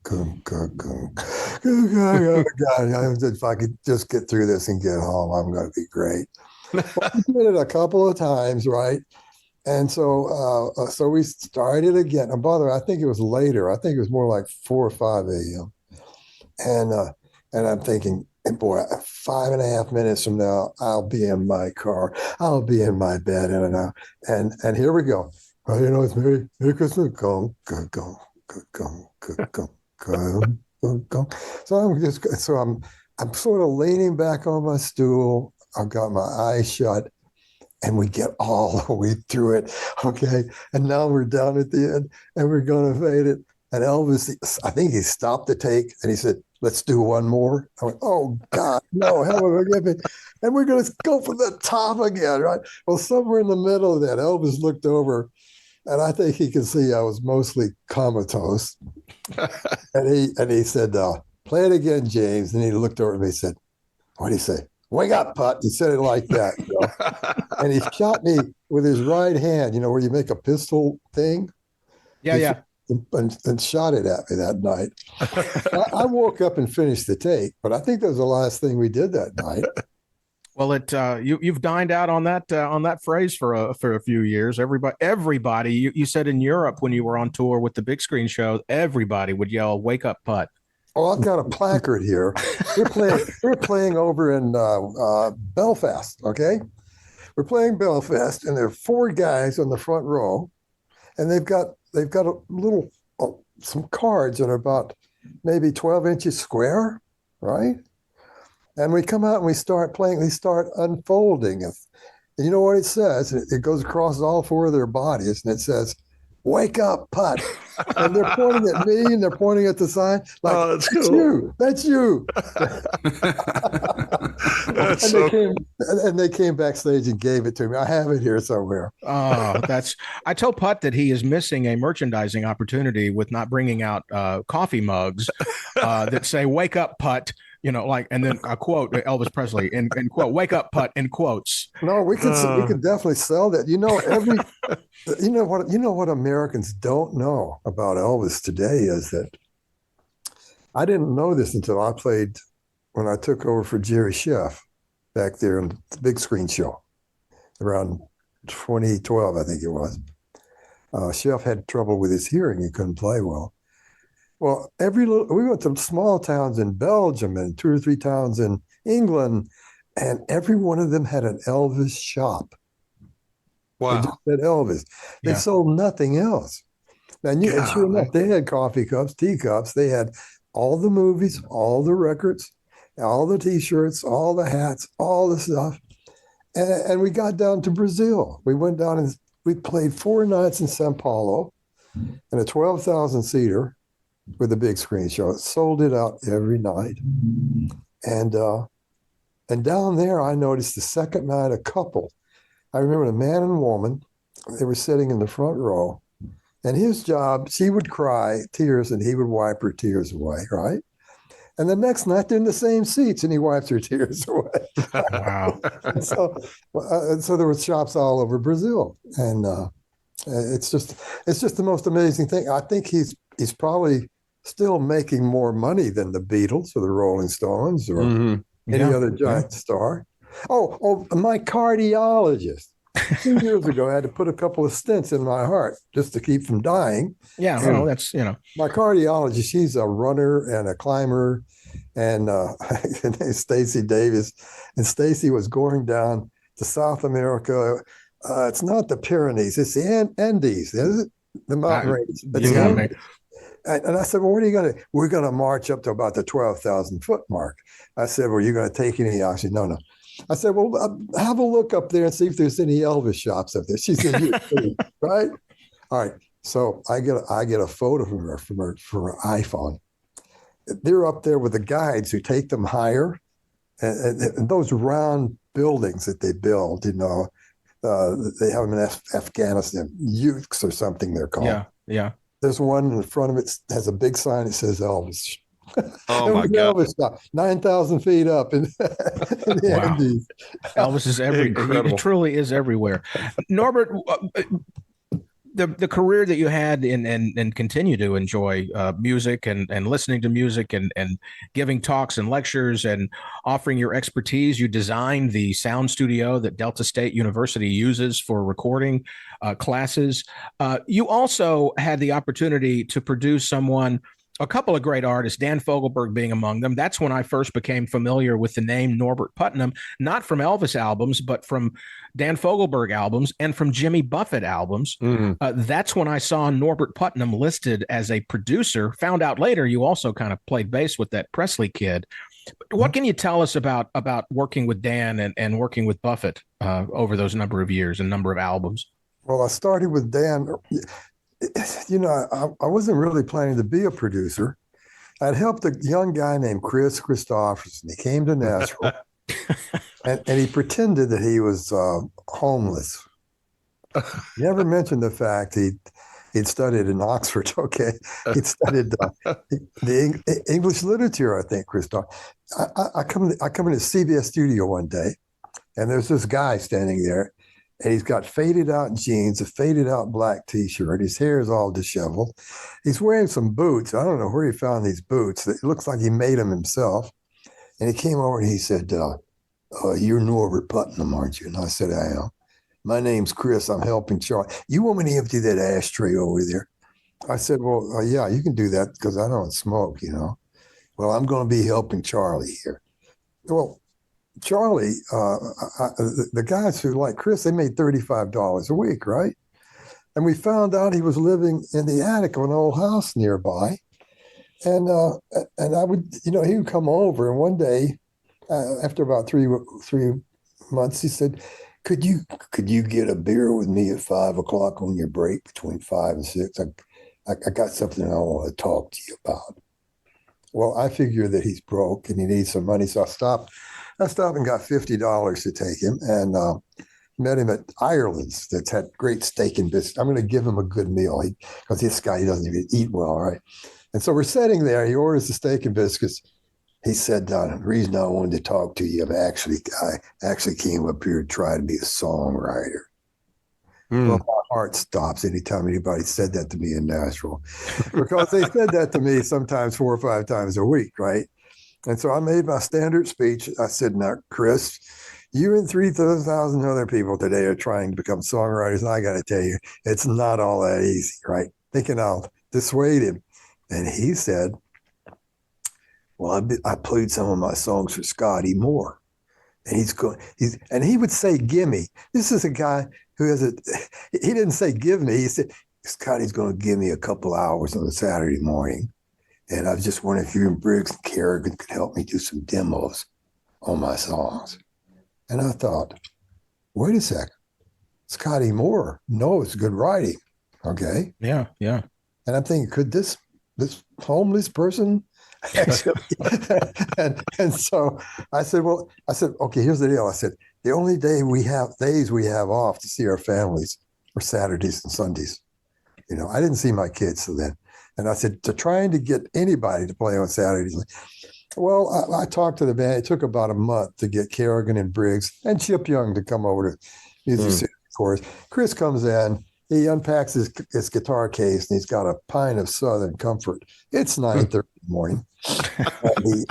gum, gum, gum. I if I could just get through this and get home, I'm going to be great. Well, we did it a couple of times, right? And so we started again. And by the way, I think it was later. I think it was more like 4 or 5 a.m. And I'm thinking, boy, 5.5 minutes from now, I'll be in my car. I'll be in my bed. And here we go. Well, it's Merry Christmas. Go. So I'm sort of leaning back on my stool. I've got my eyes shut, and we get all the way through it. Okay. And now we're down at the end, and we're going to fade it. And Elvis, I think he stopped the take, and he said, "Let's do one more." I went, "Oh, God, no, hell, forgive me." And we're going to go for the top again, right? Well, somewhere in the middle of that, Elvis looked over, and I think he could see I was mostly comatose. and he said, "Play it again, James." And he looked over at me and said, "What did he say?" "Wake up, Putt." He said it like that. And he shot me with his right hand, where you make a pistol thing. Yeah. and shot it at me that night. I woke up and finished the take, but I think that was the last thing we did that night. Well, you've dined out on that phrase for a few years. Everybody, you said in Europe when you were on tour with the big screen show, everybody would yell, "Wake up, Putt." Oh, I've got a placard here. We're playing over in Belfast. Okay, we're playing Belfast, and there are 4 guys on the front row, and they've got a little some cards that are about maybe 12 inches square, right? And we come out and we start playing. They start unfolding, and you know what it says? It goes across all 4 of their bodies, and it says, "Wake up, Putt." And they're pointing at me and they're pointing at the sign. Like, oh, that's cool. You. That's you. That's and they came backstage and gave it to me. I have it here somewhere. Oh, I told Putt that he is missing a merchandising opportunity with not bringing out coffee mugs that say "Wake up, Putt." You know, like, and then a quote, Elvis Presley, in quote, "Wake up, Putt," in quotes. No, we could definitely sell that. You know what Americans don't know about Elvis today is that I didn't know this until I played when I took over for Jerry Sheff back there in the big screen show around 2012, I think it was. Sheff had trouble with his hearing; he couldn't play well. Well, we went to small towns in Belgium and 2 or 3 towns in England, and every one of them had an Elvis shop. wow. They just had Elvis. They sold nothing else. And sure enough, they had coffee cups, teacups. They had all the movies, all the records, all the T-shirts, all the hats, all the stuff. And we got down to Brazil. We went down and we played 4 nights in Sao Paulo and a 12,000-seater. With a big screen show. It sold it out every night. And down there, I noticed the second night, a couple. I remember a man and woman, they were sitting in the front row. And his job, she would cry tears and he would wipe her tears away, right? And the next night, they're in the same seats and he wipes her tears away. Wow. So there were shops all over Brazil. And it's just the most amazing thing. I think he's probably still making more money than the Beatles or the Rolling Stones or any other giant star. Oh, my cardiologist 2 years ago, I had to put a couple of stents in my heart just to keep from dying. Yeah, well, that's, My cardiologist, she's a runner and a climber, and her name's Stacy Davis. And Stacy was going down to South America. It's not the Pyrenees, it's the Andes, the mountain range. And I said, well, what are you going to, we're going to march up to about the 12,000 foot mark. I said, well, you're going to take any? I said, no. I said, well, have a look up there and see if there's any Elvis shops up there. She said, right? All right. So I get a photo from her iPhone. They're up there with the guides who take them higher. And those round buildings that they build, they have them in Afghanistan, Ukes or something they're called. Yeah. There's one in front of it has a big sign that says Elvis. Oh my God! Elvis, 9,000 feet up in the Andes. Elvis is everywhere. He truly is everywhere. Norbert, the career that you had and continue to enjoy music and listening to music and giving talks and lectures and offering your expertise. You designed the sound studio that Delta State University uses for recording classes. You also had the opportunity to produce a couple of great artists, Dan Fogelberg being among them. That's when I first became familiar with the name Norbert Putnam, not from Elvis albums, but from Dan Fogelberg albums and from Jimmy Buffett albums. That's when I saw Norbert Putnam listed as a producer. Found out later you also kind of played bass with that Presley kid. What can you tell us about working with Dan and working with Buffett over those number of years and number of albums? Well, I started with Dan. I wasn't really planning to be a producer. I'd helped a young guy named Chris Christopherson. He came to Nashville and he pretended that he was homeless. He never mentioned the fact he'd studied in Oxford. Okay. He'd studied the English literature, I think, Christoph. I come into CBS studio one day and there's this guy standing there and he's got faded out jeans, a faded out black T-shirt. His hair is all disheveled. He's wearing some boots. I don't know where he found these boots. It looks like he made them himself. And he came over and he said, "You're Norbert Putnam, aren't you?" And I said, "I am." "My name's Chris. I'm helping Charlie. You want me to empty that ashtray over there?" I said, "Well, yeah, you can do that because I don't smoke, you know." "Well, I'm going to be helping Charlie here." Well, Charlie, the guys who like Chris, they made $35 a week, right? And we found out he was living in the attic of an old house nearby. And I would, he would come over. And one day, after about three months, he said, could you get a beer with me at 5 o'clock on your break between 5 and 6? I got something I want to talk to you about. Well, I figure that he's broke and he needs some money. So I stopped and got $50 to take him, and met him at Ireland's that's had great steak and biscuits. I'm going to give him a good meal because this guy, he doesn't even eat well, right? And so we're sitting there. He orders the steak and biscuits. He said, "The reason I wanted to talk to you, I actually came up here to try to be a songwriter." Well, my heart stops anytime anybody said that to me in Nashville, because they said that to me sometimes 4 or 5 times a week, right? And so I made my standard speech. I said, "Now, Chris, you and 3,000 other people today are trying to become songwriters, and I got to tell you, it's not all that easy," right? Thinking I'll dissuade him. And he said, "Well, I played some of my songs for Scotty Moore." And he would say, "Gimme." This is a guy who he didn't say give me. He said, "Scotty's going to give me a couple hours on a Saturday morning. And I was just wondering if you and Briggs and Kerrigan could help me do some demos on my songs." And I thought, wait a second, Scotty Moore knows good writing. Okay. Yeah. Yeah. And I'm thinking, could this homeless person actually? and so I said, okay, here's the deal. I said, the only days we have off to see our families are Saturdays and Sundays. I didn't see my kids till then. And I said, to trying to get anybody to play on Saturdays. Well, I talked to the band. It took about a month to get Kerrigan and Briggs and Chip Young to come over to music chorus. Chris comes in. He unpacks his guitar case, and he's got a pint of Southern Comfort. It's 9:30 in the morning.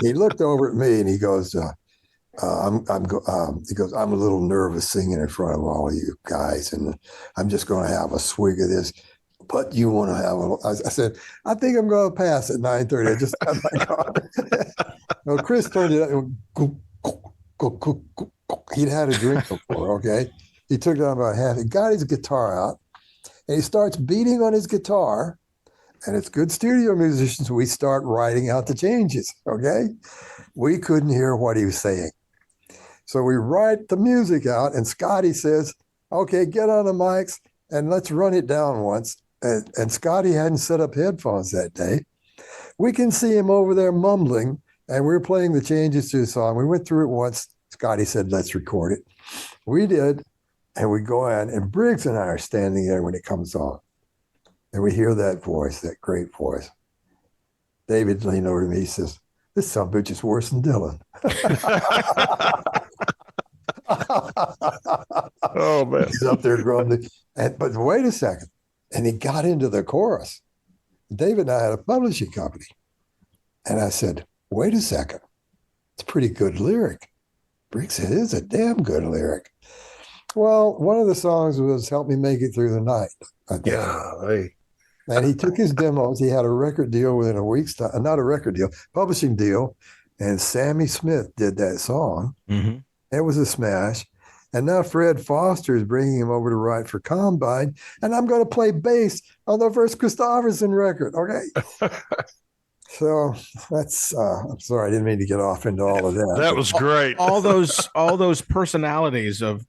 He looked over at me, and he goes, "I'm a little nervous singing in front of all of you guys, and I'm just going to have a swig of this. But you want to have I said, "I think I'm going to pass at 9:30. I just got my car." Well, Chris turned it up. He'd had a drink before, okay? He took down about half. He got his guitar out, and he starts beating on his guitar. And it's good studio musicians. We start writing out the changes, okay? We couldn't hear what he was saying. So we write the music out, and Scotty says, "Okay, get on the mics, and let's run it down once." And Scotty hadn't set up headphones that day. We can see him over there mumbling, and we're playing the changes to the song. We went through it once. Scotty said, "Let's record it." We did, and we go in, and Briggs and I are standing there when it comes on. And we hear that voice, that great voice. David leaned over to me. He says, "This son of a bitch is worse than Dylan." Oh, man. He's up there grumbling. But wait a second. And he got into the chorus. David and I had a publishing company. And I said, "Wait a second. It's a pretty good lyric." Briggs said, "It's a damn good lyric." Well, one of the songs was "Help Me Make It Through the Night." And he took his demos. He had a record deal within a week's time. Not a record deal, publishing deal. And Sammy Smith did that song. Mm-hmm. It was a smash. And now Fred Foster is bringing him over to write for Combine. And I'm going to play bass on the first Christopherson record. Okay. So that's, I'm sorry, I didn't mean to get off into all of that. That was great. All those personalities of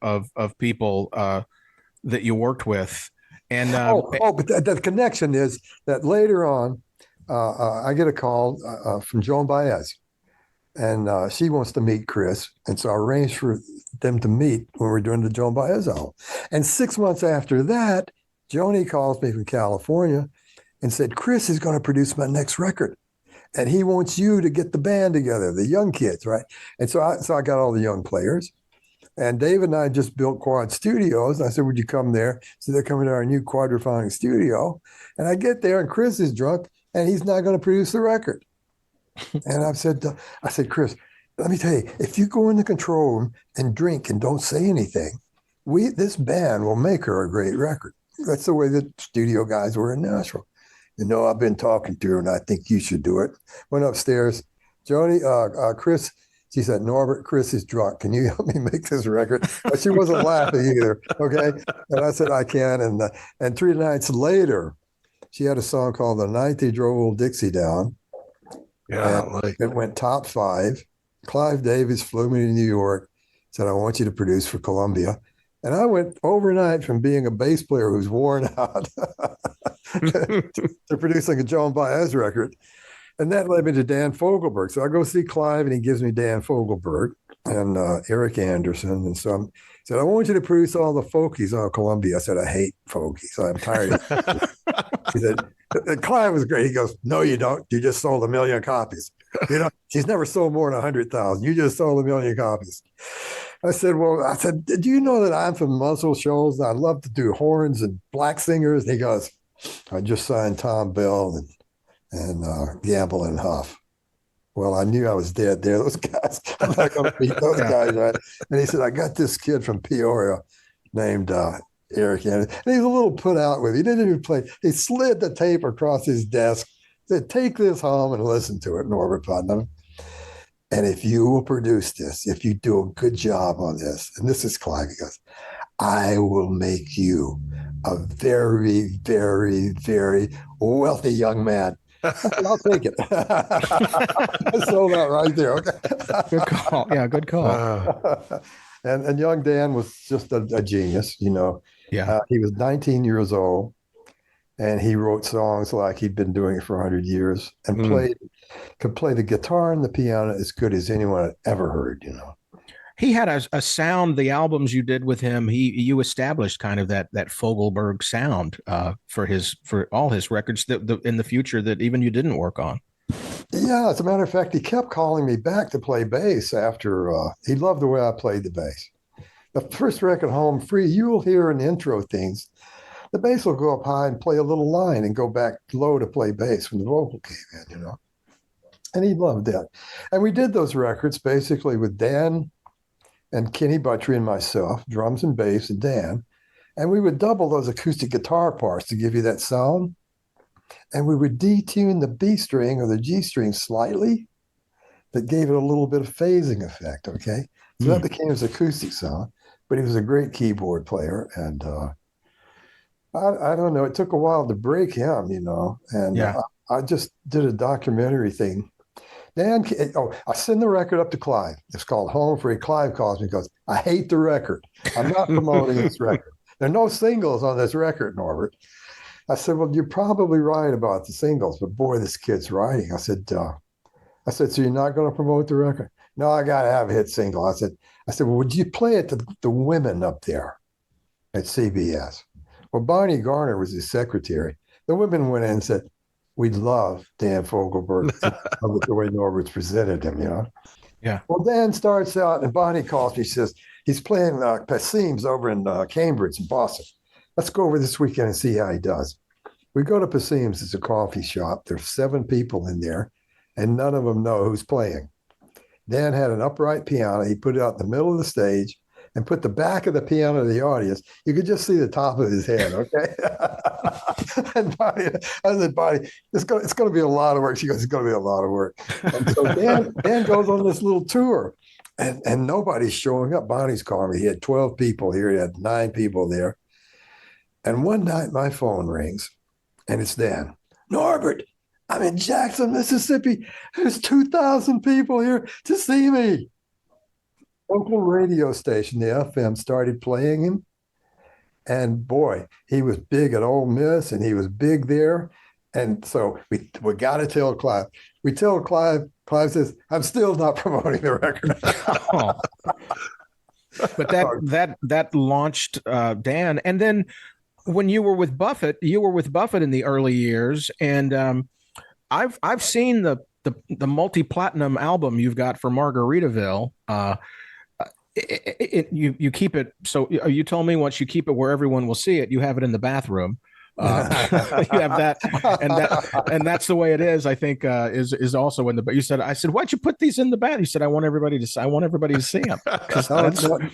people that you worked with. And but the connection is that later on, I get a call from Joan Baez, and she wants to meet Chris. And so I arranged for them to meet when we're doing the Joan Baez album. And 6 months after that, Joni calls me from California and said, "Chris is going to produce my next record. And he wants you to get the band together, the young kids," right? And so I got all the young players. And Dave and I just built Quad Studios. I said, would you come there? So they're coming to our new quadraphonic studio. And I get there and Chris is drunk and he's not going to produce the record. And I said, Chris, let me tell you, if you go in the control room and drink and don't say anything, this band will make her a great record. That's the way the studio guys were in Nashville. I've been talking to her and I think you should do it. Went upstairs. Joni, Chris, she said, Norbert, Chris is drunk. Can you help me make this record? But she wasn't laughing either. Okay. And I said, I can. And 3 nights later, she had a song called The Night They Drove Old Dixie Down. Yeah. It went top 5. Clive Davis flew me to New York, said, I want you to produce for Columbia. And I went overnight from being a bass player who's worn out to producing a Joan Baez record. And that led me to Dan Fogelberg. So I go see Clive and he gives me Dan Fogelberg and Eric Anderson. And so he said, I want you to produce all the folkies on Columbia. I said, I hate folkies. I'm tired of it. He said, Clive was great. He goes, no, you don't. You just sold 1 million copies. She's never sold more than 100,000. You just sold 1 million copies. I said, do you know that I'm from Muscle Shoals? I love to do horns and black singers. And he goes, I just signed Tom Bell and Gamble and Huff. Well, I knew I was dead there. Those guys, I'm not going to beat those guys, right? And he said, I got this kid from Peoria named Eric Anderson. And he was a little put out with it. He didn't even play. He slid the tape across his desk, said, take this home and listen to it, Norbert Putnam. And if you will produce this, if you do a good job on this, and this is Clive, he goes, I will make you a very, very, very wealthy young man. I'll take it. I sold out right there. Okay. Good call. Yeah, good call. And young Dan was just a genius, Yeah. He was 19 years old, and he wrote songs like he'd been doing it for 100 years and could play the guitar and the piano as good as anyone had ever heard, He had a sound, the albums you did with him, you established kind of that Fogelberg sound for all his records in the future that even you didn't work on. Yeah, as a matter of fact, he kept calling me back to play bass after he loved the way I played the bass. The first record, Home Free, you'll hear in the intro things, the bass will go up high and play a little line and go back low to play bass when the vocal came in, And he loved that. And we did those records basically with Dan and Kenny Buttrey and myself, drums and bass and Dan. And we would double those acoustic guitar parts to give you that sound. And we would detune the B string or the G string slightly. That gave it a little bit of phasing effect, okay? So that became his acoustic sound. But he was a great keyboard player. And I don't know, it took a while to break him, And I just did a documentary thing. I send the record up to Clive. It's called Home Free. Clive calls me and goes, I hate the record. I'm not promoting this record. There are no singles on this record, Norbert. I said, well, you're probably right about the singles, but boy, this kid's writing. I said, so you're not going to promote the record? No, I got to have a hit single. I said, well, would you play it to the women up there at CBS? Well, Barney Garner was his secretary. The women went in and said, we love Dan Fogelberg, the way Norbert's presented him, Yeah. Well, Dan starts out, and Bonnie calls me, says, he's playing Pasim's over in Cambridge in Boston. Let's go over this weekend and see how he does. We go to Pasim's. It's a coffee shop. There's 7 people in there, and none of them know who's playing. Dan had an upright piano. He put it out in the middle of the stage and put the back of the piano to the audience. You could just see the top of his head, okay? And Bonnie, I said, Bonnie, it's going to be a lot of work. She goes, it's going to be a lot of work. And so Dan goes on this little tour, and nobody's showing up. Bonnie's calling me. He had 12 people here. He had 9 people there. And one night my phone rings, and it's Dan. Norbert, I'm in Jackson, Mississippi. There's 2,000 people here to see me. Local radio station, the FM, started playing him. And boy, he was big at Ole Miss, and he was big there. And so we got to tell Clive. We tell Clive. Clive says, I'm still not promoting the record. But that launched Dan. And then when you were with Buffett in the early years. And I've seen the multi-platinum album you've got for Margaritaville. You keep it. So you told me once you keep it where everyone will see it, you have it in the bathroom. You have that, and that's the way it is. I think is also in the. But you said, I said, why'd you put these in the bath? You said, I want everybody to see them.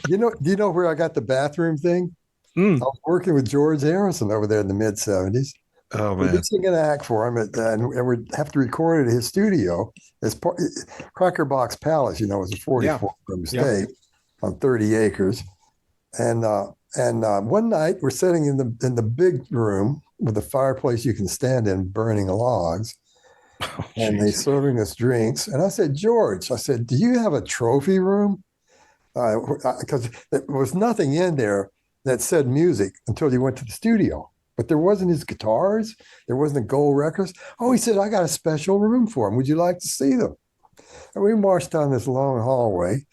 Do you know where I got the bathroom thing? I was working with George Harrison over there in the mid '70s. Oh man, we did sing an act for him, and we have to record it at his studio. As part, Cracker Box Palace, it was a 44-room estate on 30 acres, and one night we're sitting in the big room with a fireplace you can stand in, burning logs, and they serving us drinks. And I said, George, do you have a trophy room? Because there was nothing in there that said music until you went to the studio. But there wasn't his guitars. There wasn't the gold records. Oh, he said, I got a special room for him. Would you like to see them? And we marched down this long hallway,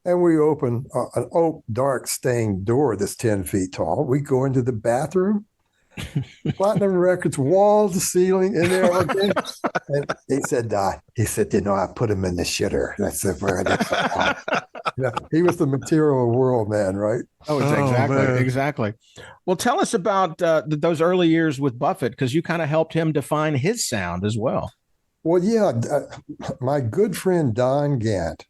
and we opened an oak, dark stained door that's 10 feet tall. We go into the bathroom, platinum records, wall to ceiling in there. Okay. And he said, I put him in the shitter. That's the word. He was the material world man, right? Exactly. Well, tell us about those early years with Buffett, because you kind of helped him define his sound as well. Well, yeah, my good friend Don Gant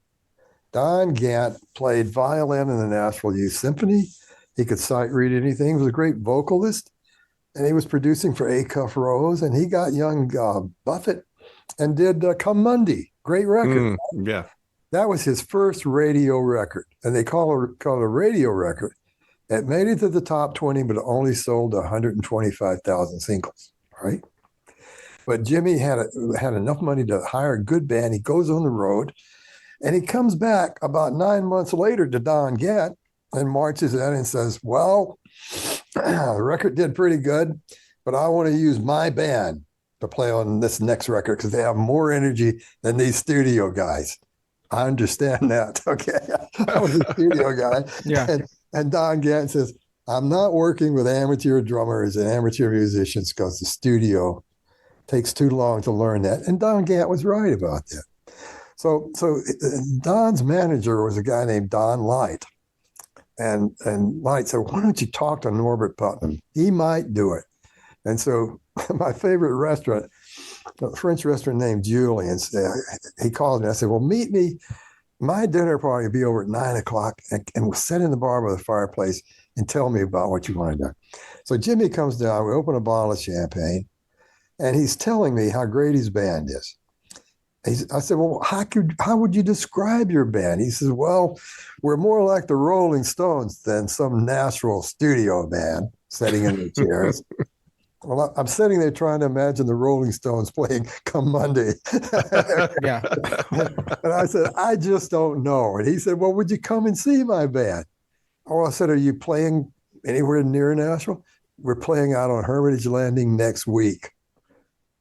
played violin in the Nashville Youth Symphony. He could sight read anything. He was a great vocalist, and he was producing for Acuff Rose, and he got young Buffett and did Come Monday, great record. Yeah. That was his first radio record, and they call it a radio record. It made it to the top 20, but it only sold 125,000 singles, right? But Jimmy had enough money to hire a good band. He goes on the road, and he comes back about 9 months later to Don Gant and marches in and says, well, the record did pretty good, but I want to use my band to play on this next record because they have more energy than these studio guys. I understand that. Okay. I was a studio guy. Yeah. And Don Gant says, I'm not working with amateur drummers and amateur musicians because the studio takes too long to learn that. And Don Gant was right about that. So Don's manager was a guy named Don Light. And Light said, why don't you talk to Norbert Putnam? He might do it. And so my favorite restaurant, a French restaurant named Julien's, he called me. I said, well, meet me. My dinner party will be over at 9:00, and we'll sit in the bar by the fireplace and tell me about what you want to do. So Jimmy comes down. We open a bottle of champagne, and he's telling me how great his band is. I said, well, how would you describe your band? He says, well, we're more like the Rolling Stones than some Nashville studio band sitting in the chairs. Well, I'm sitting there trying to imagine the Rolling Stones playing Come Monday. Yeah. And I said, I just don't know. And he said, well, would you come and see my band? Oh, I said, are you playing anywhere near Nashville? We're playing out on Hermitage Landing next week.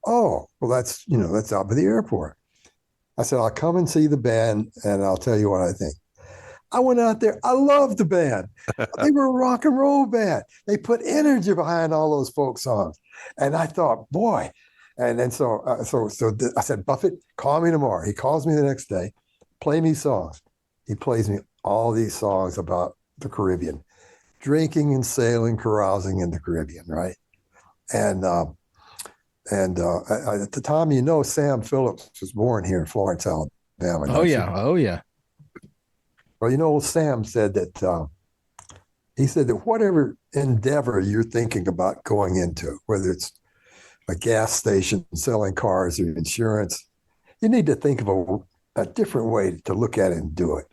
Oh, well, that's out by the airport. I said, I'll come and see the band and I'll tell you what I think. I went out there. I loved the band. They were a rock and roll band. They put energy behind all those folk songs. And I thought, boy. And then so I said, Buffett, call me tomorrow. He calls me the next day, play me songs. He plays me all these songs about the Caribbean, drinking and sailing, carousing in the Caribbean, right? And at the time, Sam Phillips was born here in Florence, Alabama. Oh, yeah. Well, Sam said that he said that whatever endeavor you're thinking about going into, whether it's a gas station selling cars or insurance, you need to think of a different way to look at it and do it.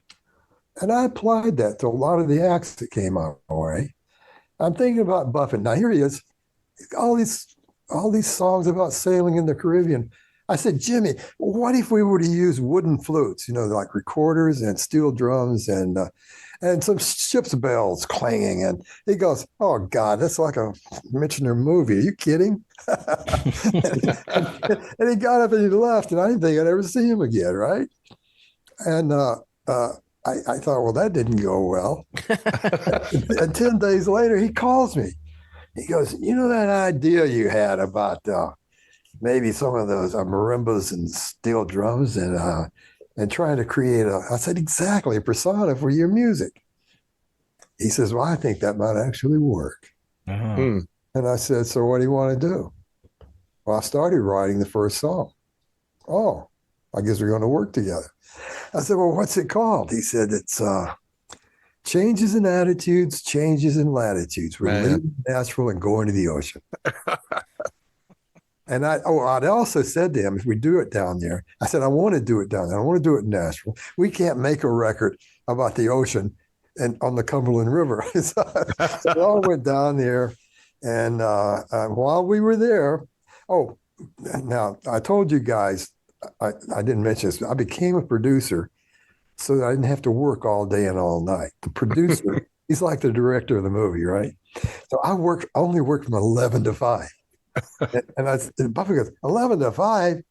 And I applied that to a lot of the acts that came our way. I'm thinking about Buffett. Now, here he is, all these songs about sailing in the Caribbean. I said, Jimmy, what if we were to use wooden flutes, like recorders and steel drums and some ship's bells clanging? And he goes, oh, God, that's like a Michener movie. Are you kidding? and he got up and he left, and I didn't think I'd ever see him again, right? And I thought, well, that didn't go well. And 10 days later, he calls me. He goes, that idea you had about maybe some of those marimbas and steel drums, and and trying to create I said, exactly, a persona for your music. He says, well, I think that might actually work. Uh-huh. And I said, so what do you want to do? Well, I started writing the first song. Oh, I guess we're going to work together. I said, well, what's it called? He said, it's Changes in Attitudes, Changes in Latitudes. We're leaving Nashville and going to the ocean. And I'd also said to him, if we do it down there, I said, I want to do it down there. I want to do it in Nashville. We can't make a record about the ocean and on the Cumberland River. So we all went down there. And while we were there, now I told you guys, I didn't mention this, I became a producer so that I didn't have to work all day and all night. The producer, he's like the director of the movie, right? So I only worked from 11 to 5. And Buffy goes, 11 to 5?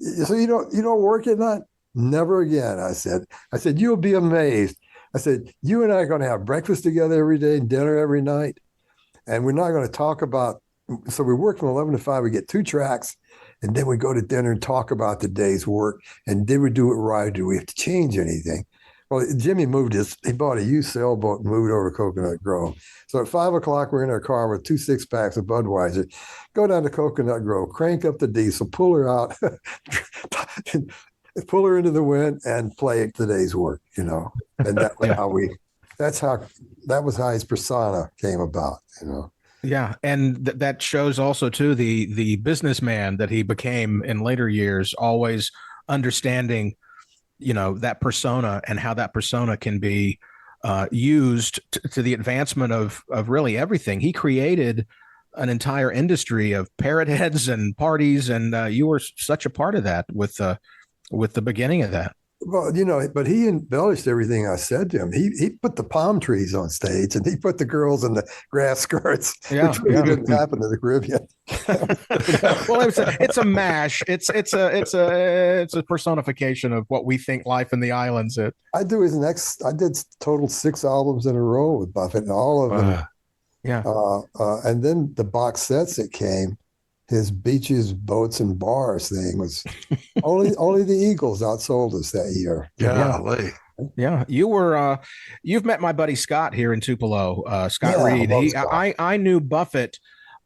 So you don't work at night? Never again, I said. You'll be amazed. I said, you and I are going to have breakfast together every day and dinner every night. And we're not going to talk about, so we work from 11 to 5, we get 2 tracks, and then we go to dinner and talk about the day's work. And did we do it right? Do we have to change anything? Well, Jimmy he bought a used sailboat and moved over to Coconut Grove. So at 5 o'clock, we're in our car with 2 6-packs of Budweiser, go down to Coconut Grove, crank up the diesel, pull her out, pull her into the wind and play the day's work, And that was that was how his persona came about, Yeah, and that shows also too the businessman that he became in later years, always understanding, that persona and how that persona can be used to the advancement of really everything. He created an entire industry of parrot heads and parties, and you were such a part of that with the beginning of that. Well, but he embellished everything I said to him. He put the palm trees on stage, and he put the girls in the grass skirts, which really didn't happen in the Caribbean. Well, it's a mash. It's a personification of what we think life in the islands is. I did total 6 albums in a row with Buffett, and all of them. And then the box sets that came. His beaches, boats, and bars thing was only the Eagles outsold us that year. Yeah. You've met my buddy Scott here in Tupelo, Scott Reed. I knew Buffett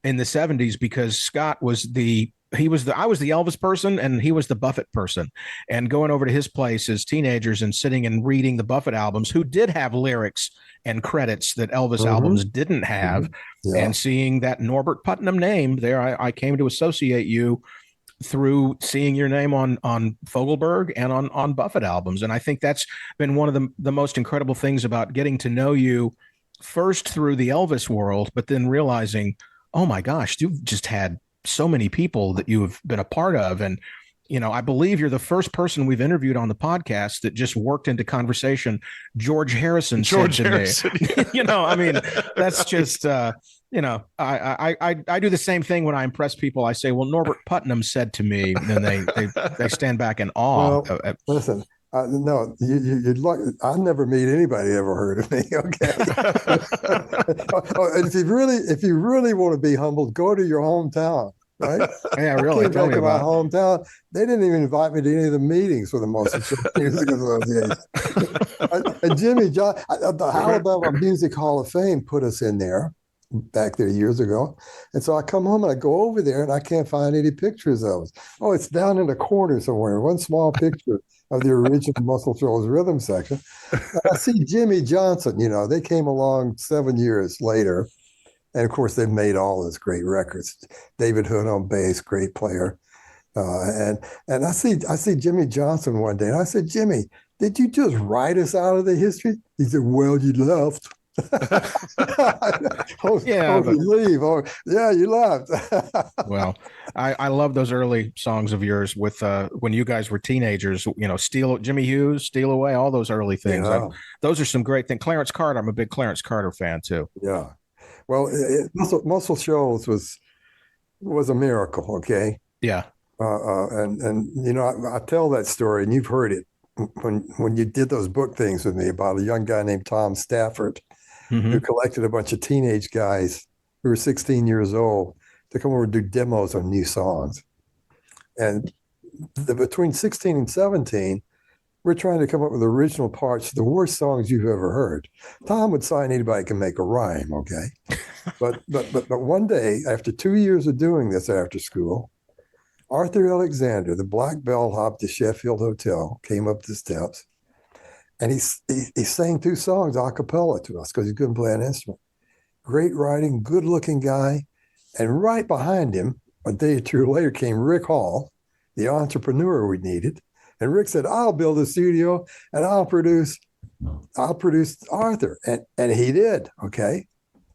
in the 70s because Scott was I was the Elvis person and he was the Buffett person, and going over to his place as teenagers and sitting and reading the Buffett albums, who did have lyrics and credits that Elvis albums didn't have, and seeing that Norbert Putnam name there, I came to associate you through seeing your name on Fogelberg and on Buffett albums. And I think that's been one of the most incredible things about getting to know you, first through the Elvis world, but then realizing, oh my gosh, you've just had so many people that you have been a part of. And, I believe you're the first person we've interviewed on the podcast that just worked into conversation. George Harrison said to me, I mean, that's just, I do the same thing when I impress people. I say, well, Norbert Putnam said to me, and they stand back in awe. Well, listen, no, you'd like. I never meet anybody ever heard of me. Okay. And if you really want to be humbled, go to your hometown. Right? Yeah, really. Tell me about my hometown. They didn't even invite me to any of the meetings for the Music Association. And Jimmy John, the Alabama Music Hall of Fame put us in there back there years ago. And so I come home and I go over there and I can't find any pictures of us. Oh, it's down in the corner somewhere. One small picture of the original Muscle Shoals rhythm section. I see Jimmy Johnson, they came along 7 years later. And of course, they've made all those great records. David Hood on bass, great player. And I see Jimmy Johnson one day, and I said, Jimmy, did you just write us out of the history? He said, well, you left. You leave. Oh, yeah, you left. Well, I love those early songs of yours with when you guys were teenagers, Jimmy Hughes, Steal Away, all those early things. Yeah. Those are some great things. Clarence Carter, I'm a big Clarence Carter fan too. Yeah. Well, Muscle Shoals was a miracle, okay? Yeah. I tell that story, and you've heard it when you did those book things with me about a young guy named Tom Stafford, who collected a bunch of teenage guys who were 16 years old to come over and do demos on new songs. And between 16 and 17, we're trying to come up with original parts, the worst songs you've ever heard. Tom would sign anybody can make a rhyme, okay? But one day, after 2 years of doing this after school, Arthur Alexander, the black bellhop to Sheffield Hotel, came up the steps, and he sang 2 songs a cappella to us because he couldn't play an instrument. Great writing, good-looking guy. And right behind him, a day or two later, came Rick Hall, the entrepreneur we needed. And Rick said, I'll build a studio and I'll produce Arthur. And he did, okay?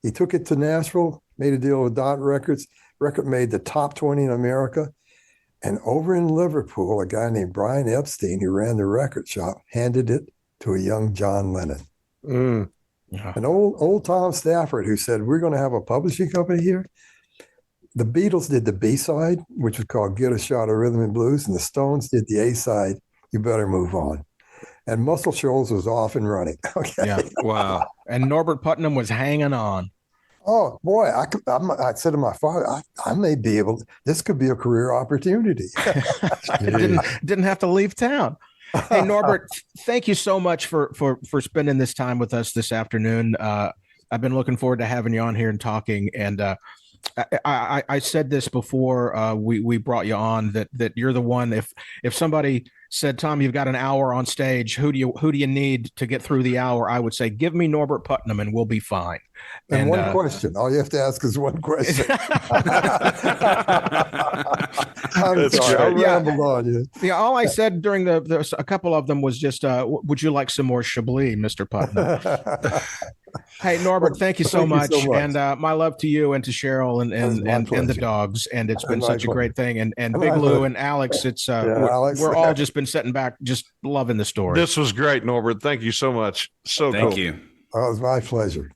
He took it to Nashville, made a deal with Dot Records. Record made the top 20 in America. And over in Liverpool, a guy named Brian Epstein, who ran the record shop, handed it to a young John Lennon. Mm. An old Tom Stafford, who said, we're going to have a publishing company here. The Beatles did the B-side, which was called Get a Shot of Rhythm and Blues, and the Stones did the A-side, You Better Move On. And Muscle Shoals was off and running. Okay. Yeah. Wow. And Norbert Putnam was hanging on. Oh, boy, I said to my father, I may be able to, this could be a career opportunity. didn't have to leave town. Hey, Norbert, thank you so much for spending this time with us this afternoon. I've been looking forward to having you on here and talking. And I said this before we brought you on that you're the one. If somebody said, Tom, you've got an hour on stage, who do you need to get through the hour? I would say, give me Norbert Putnam and we'll be fine. And one question. All you have to ask is one question. I'm sorry. I rambled on you. Yeah, all I said during a couple of them was just, would you like some more Chablis, Mr. Putnam? Hey, Norbert, thank you so much. And my love to you and to Cheryl and the dogs. And it's been such a great thing. And Big Lou and Alex, we're all just been sitting back, just loving the story. This was great, Norbert. Thank you so much. So cool. Thank you. Oh, it was my pleasure.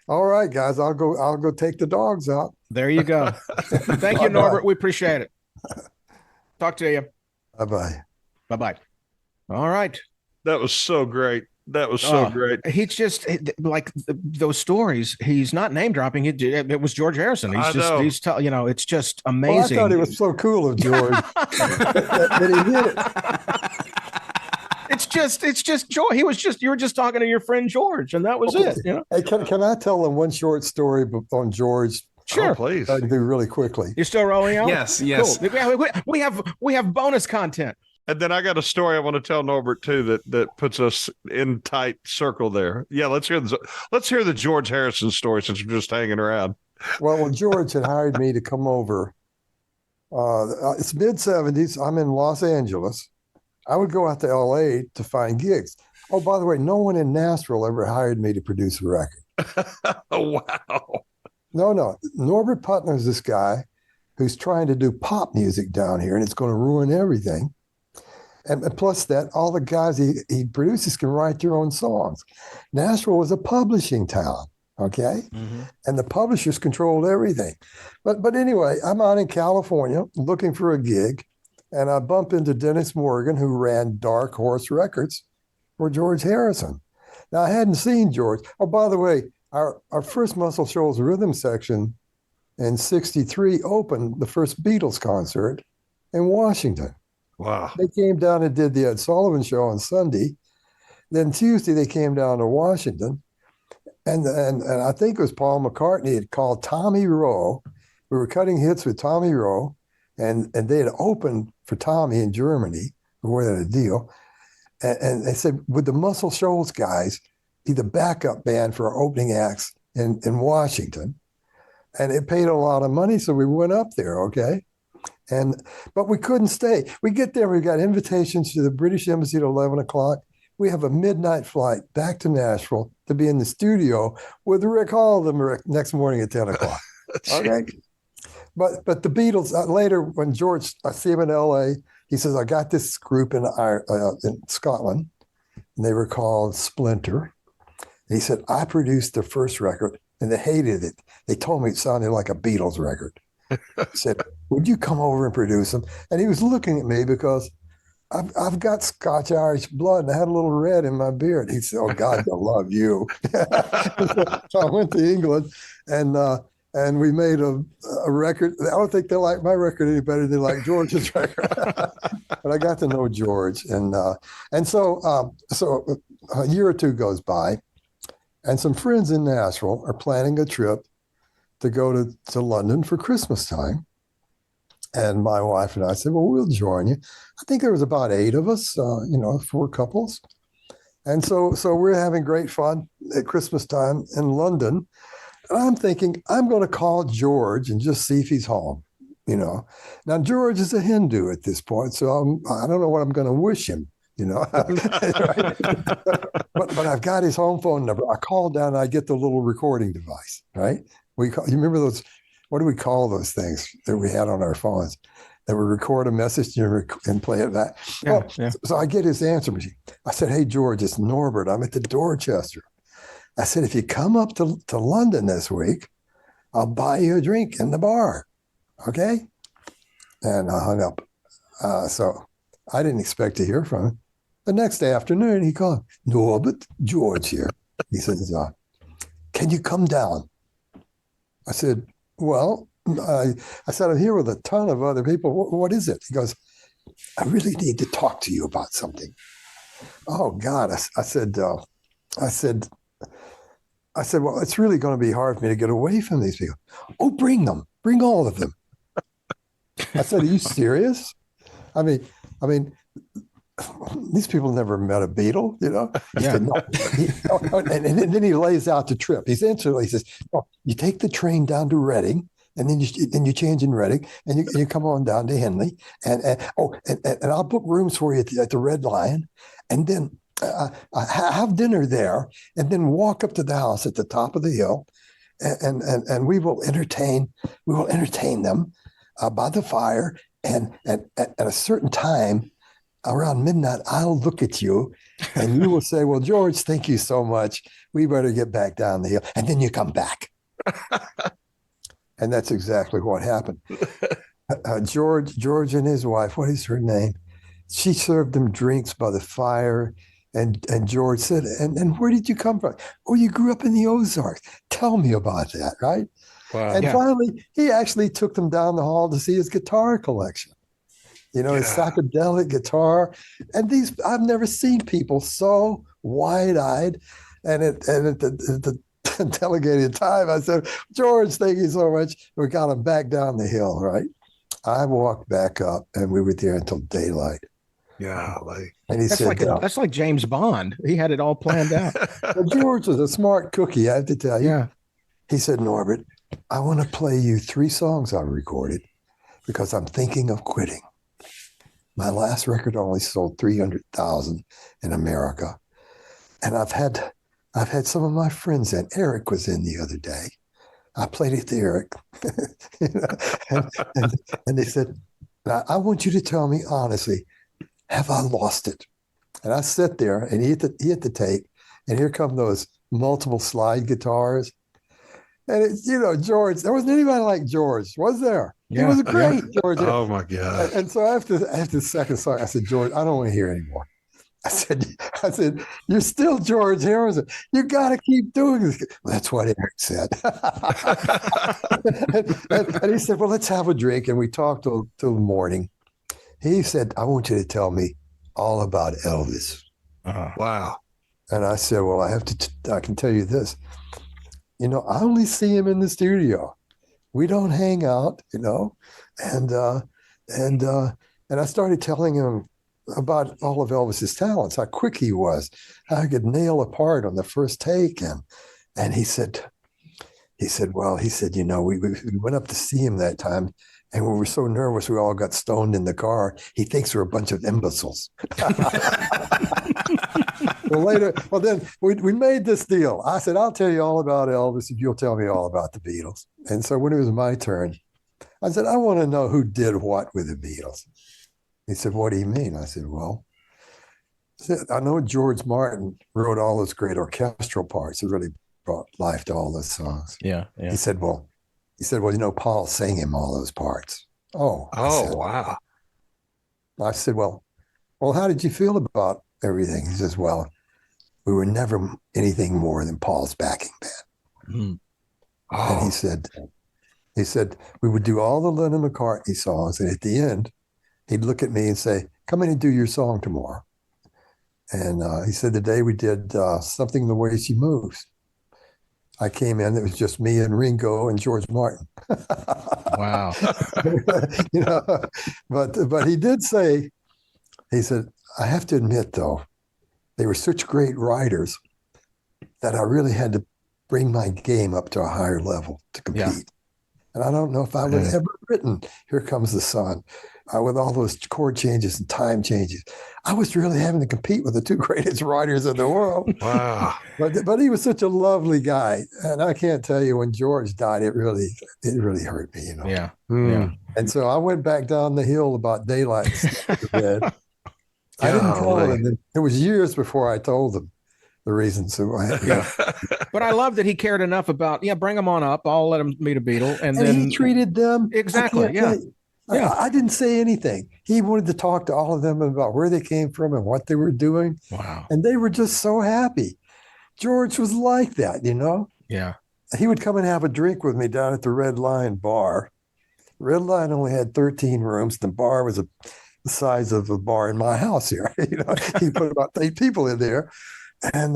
All right, guys, I'll go take the dogs out. There you go. Thank you, Norbert. We appreciate it. Talk to you. Bye-bye. Bye-bye. All right. That was so great. That was so great. He's just like those stories. He's not name dropping. It was George Harrison. It's just amazing. Well, I thought it was so cool of George that he did it. It's just George. You were just talking to your friend George, and that was it. You know? Hey, can I tell them one short story on George? Sure, please. I can do really quickly. You're still rolling out? Yes. Cool. We have bonus content. And then I got a story I want to tell Norbert too that puts us in tight circle there. Yeah, let's hear the George Harrison story since we're just hanging around. Well, George had hired me to come over. It's mid-'70s. I'm in Los Angeles. I would go out to LA to find gigs. Oh, by the way, no one in Nashville ever hired me to produce a record. Oh, wow. No. Norbert Putnam is this guy who's trying to do pop music down here, and it's going to ruin everything. And plus that, all the guys he produces can write their own songs. Nashville was a publishing town, okay? Mm-hmm. And the publishers controlled everything. But anyway, I'm out in California looking for a gig, and I bump into Dennis Morgan, who ran Dark Horse Records for George Harrison. Now, I hadn't seen George. Oh, by the way, our first Muscle Shoals rhythm section in '63 opened the first Beatles concert in Washington. Wow. They came down and did the Ed Sullivan Show on Sunday. Then Tuesday, they came down to Washington. And I think it was Paul McCartney had called Tommy Rowe. We were cutting hits with Tommy Rowe, and they had opened for Tommy in Germany. We had a deal. And they said, would the Muscle Shoals guys be the backup band for our opening acts in Washington? And it paid a lot of money, so we went up there, okay? But we couldn't stay. We get there, we got invitations to the British Embassy at 11 o'clock. We have a midnight flight back to Nashville to be in the studio with Rick Hall the next morning at 10 o'clock. Okay? But the Beatles, later when George, I see him in LA, he says, I got this group in Scotland, and they were called Splinter. And he said, I produced their first record, and they hated it. They told me it sounded like a Beatles record. He said, would you come over and produce them? And he was looking at me because I've got Scotch-Irish blood, and I had a little red in my beard. He said, oh, God, I love you. So I went to England, and and we made a record. I don't think they like my record any better than they like George's record. But I got to know George, and so a year or two goes by, and some friends in Nashville are planning a trip to go to London for Christmas time. And my wife and I said, well, we'll join you. I think there was about 8 of us, 4 couples. And so we're having great fun at Christmas time in London. And I'm thinking, I'm going to call George and just see if he's home, Now, George is a Hindu at this point, so I don't know what I'm going to wish him, but I've got his home phone number. I call down and I get the little recording device, right? You remember those, what do we call those things that we had on our phones that would record a message and play it back? So I get his answer machine. I said, hey, George, it's Norbert. I'm at the Dorchester. I said, if you come up to London this week, I'll buy you a drink in the bar. Okay? And I hung up. So I didn't expect to hear from him. The next afternoon, he called, Norbert, George here. He says, can you come down? I said, well, I said, I'm here with a ton of other people. What is it? He goes, I really need to talk to you about something. Oh, God. I said, well, it's really going to be hard for me to get away from these people. Oh, bring them. Bring all of them. I said, are you serious? I mean, these people never met a Beatle, He said, no. And then he lays out the trip. He says, oh, you take the train down to Reading, and then you change in Reading, and you come on down to Henley, and I'll book rooms for you at the Red Lion, and then have dinner there, and then walk up to the house at the top of the hill, and we will entertain them by the fire, and at a certain time, around midnight, I'll look at you and you will say, well, George, thank you so much. We better get back down the hill. And then you come back. And that's exactly what happened. George and his wife, what is her name? She served them drinks by the fire. And George said, and where did you come from? Oh, you grew up in the Ozarks. Tell me about that, right? Wow. And finally, he actually took them down the hall to see his guitar collection. His psychedelic guitar. And I've never seen people so wide-eyed. And at the delegated time, I said, George, thank you so much. We got him back down the hill, right? I walked back up, and we were there until daylight. Yeah. And he said, that's like James Bond. He had it all planned out. Well, George was a smart cookie, I have to tell you. Yeah. He said, Norbert, I want to play you 3 songs I recorded because I'm thinking of quitting. My last record only sold 300,000 in America. And I've had some of my friends in. Eric was in the other day. I played it to Eric. and they said, I want you to tell me honestly, have I lost it? And I sit there and he hit the tape, and here come those multiple slide guitars. And George, there wasn't anybody like George, was there? Yeah, he was great, George. Oh my God. And so after the second song, I said, George, I don't want to hear anymore. I said, you're still George Harrison. You got to keep doing this. Well, that's what Eric said. and he said, well, let's have a drink. And we talked till the morning. He said, I want you to tell me all about Elvis. Wow. And I said, well, I can tell you this. I only see him in the studio. We don't hang out, and I started telling him about all of Elvis's talents, how quick he was, how he could nail a part on the first take. And he said, we went up to see him that time, and we were so nervous we all got stoned in the car. He thinks we're a bunch of imbeciles. Well, then we made this deal. I said, I'll tell you all about Elvis if you'll tell me all about the Beatles. And so when it was my turn, I said, I want to know who did what with the Beatles. He said, what do you mean? I said, well, I know George Martin wrote all those great orchestral parts. It really brought life to all those songs. Yeah. He said, well, Paul sang him all those parts. Wow. I said, well, how did you feel about everything? He says, well, we were never anything more than Paul's backing band. Mm. Oh. And he said, He said, we would do all the Lennon McCartney songs. And at the end, he'd look at me and say, come in and do your song tomorrow. And he said, the day we did Something the Way She Moves, I came in, it was just me and Ringo and George Martin. Wow. But he did say, he said, I have to admit, though, they were such great writers that I really had to bring my game up to a higher level to compete. Yeah. And I don't know if I would have ever written Here Comes the Sun with all those chord changes and time changes. I was really having to compete with the two greatest writers in the world. Wow. But he was such a lovely guy. And I can't tell you, when George died, it really hurt me, Yeah. Yeah. And so I went back down the hill about daylight to bed. I didn't tell him. It was years before I told him the reasons. But I love that he cared enough about, bring them on up. I'll let him meet a Beatle. And then he treated them. Exactly. Yeah. I didn't say anything. He wanted to talk to all of them about where they came from and what they were doing. Wow. And they were just so happy. George was like that, Yeah. He would come and have a drink with me down at the Red Lion bar. Red Lion only had 13 rooms. The bar was the size of a bar in my house here. He put about 8 people in there. And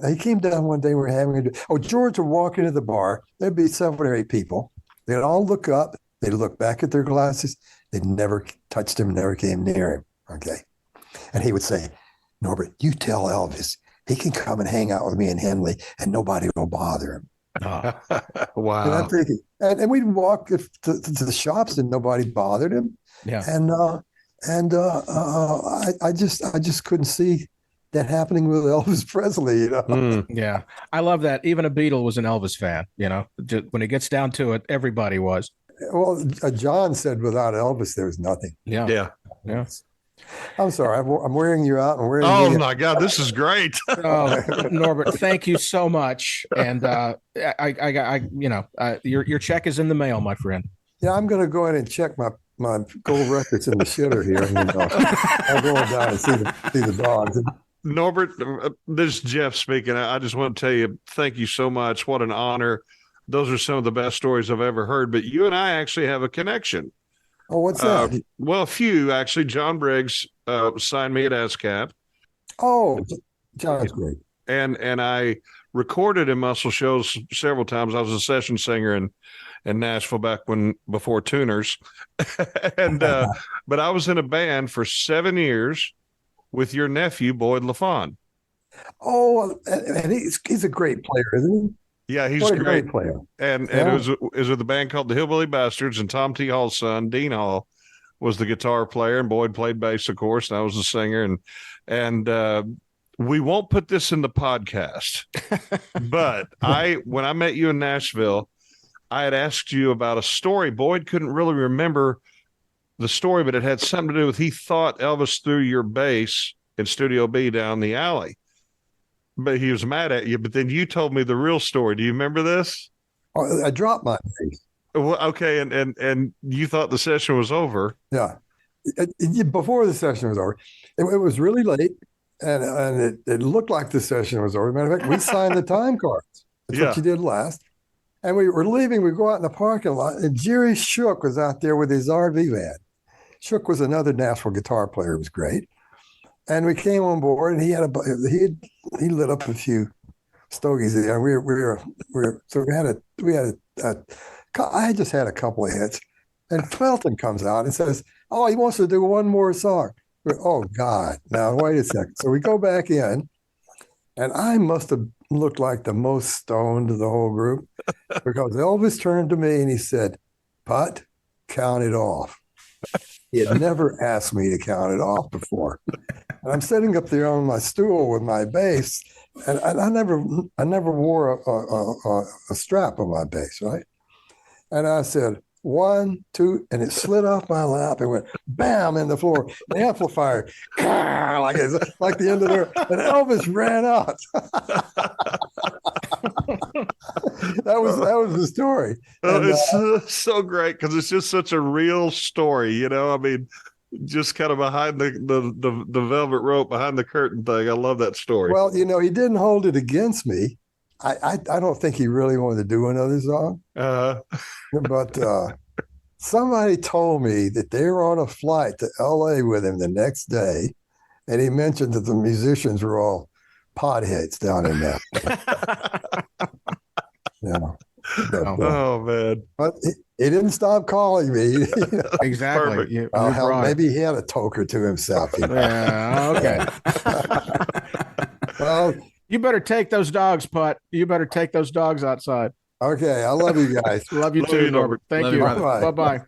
he came down one day. We were having George would walk into the bar. There'd be 7 or 8 people. They'd all look up. They'd look back at their glasses. They'd never touched him, never came near him. Okay. And he would say, Norbert, you tell Elvis he can come and hang out with me in Henley and nobody will bother him. Oh. Wow. And I'm thinking, and we'd walk to the shops and nobody bothered him. Yeah. And I just couldn't see that happening with Elvis Presley, Yeah. I love that. Even a Beatle was an Elvis fan, just, when it gets down to it, everybody was. Well, John said without Elvis, there was nothing. Yeah. I'm sorry. I'm wearing you out. Oh my God, this is great. Norbert, thank you so much. And your check is in the mail, my friend. Yeah, I'm going to go in and check my gold records in the shitter here. I'll go down and see the dogs. Norbert, this is Jeff speaking. I just want to tell you, thank you so much. What an honor. Those are some of the best stories I've ever heard. But you and I actually have a connection. Oh, what's that? Well, a few, actually. John Briggs signed me at ASCAP. Oh, John's great. And I recorded in Muscle Shows several times. I was a session singer in Nashville before Tuners. But I was in a band for 7 years with your nephew, Boyd LaFon. Oh, and he's a great player, isn't he? Yeah, he's a great player. And it was with a band called the Hillbilly Bastards, and Tom T. Hall's son, Dean Hall, was the guitar player, and Boyd played bass, of course, and I was the singer. And we won't put this in the podcast, but when I met you in Nashville, I had asked you about a story. Boyd couldn't really remember the story, but it had something to do with he thought Elvis threw your bass in Studio B down the alley. But he was mad at you. But then you told me the real story. Do you remember this? Oh, I dropped my bass. Well, okay, and you thought the session was over. Yeah. Before the session was over, it was really late, and it looked like the session was over. Matter of fact, we signed the time cards. That's what you did last. And we were leaving. We go out in the parking lot, and Jerry Shook was out there with his RV van. Shook was another Nashville guitar player. It was great. And we came on board, and he lit up a few stogies there. I just had a couple of hits, and Felton comes out and says, "Oh, he wants to do one more song." Oh God! Now wait a second. So we go back in, and I must have looked like the most stoned of the whole group, because Elvis turned to me and he said, "Put, count it off." He had never asked me to count it off before. And I'm sitting up there on my stool with my bass, and I never wore a strap on my bass, right? And I said, 1, 2, and it slid off my lap and went bam in the floor. The amplifier, like the end of there, and Elvis ran out. That was the story. And, it's so great because it's just such a real story, I mean, just kind of behind the velvet rope, behind the curtain thing. I love that story. Well, he didn't hold it against me. I don't think he really wanted to do another song. But somebody told me that they were on a flight to LA with him the next day, and he mentioned that the musicians were all potheads down in there. Oh man! But he didn't stop calling me. Exactly. Maybe he had a toker to himself. Yeah. Okay. Well, you better take those dogs, Putt. You better take those dogs outside. Okay. I love you guys. Love you too, Norbert. Thank you. Bye-bye.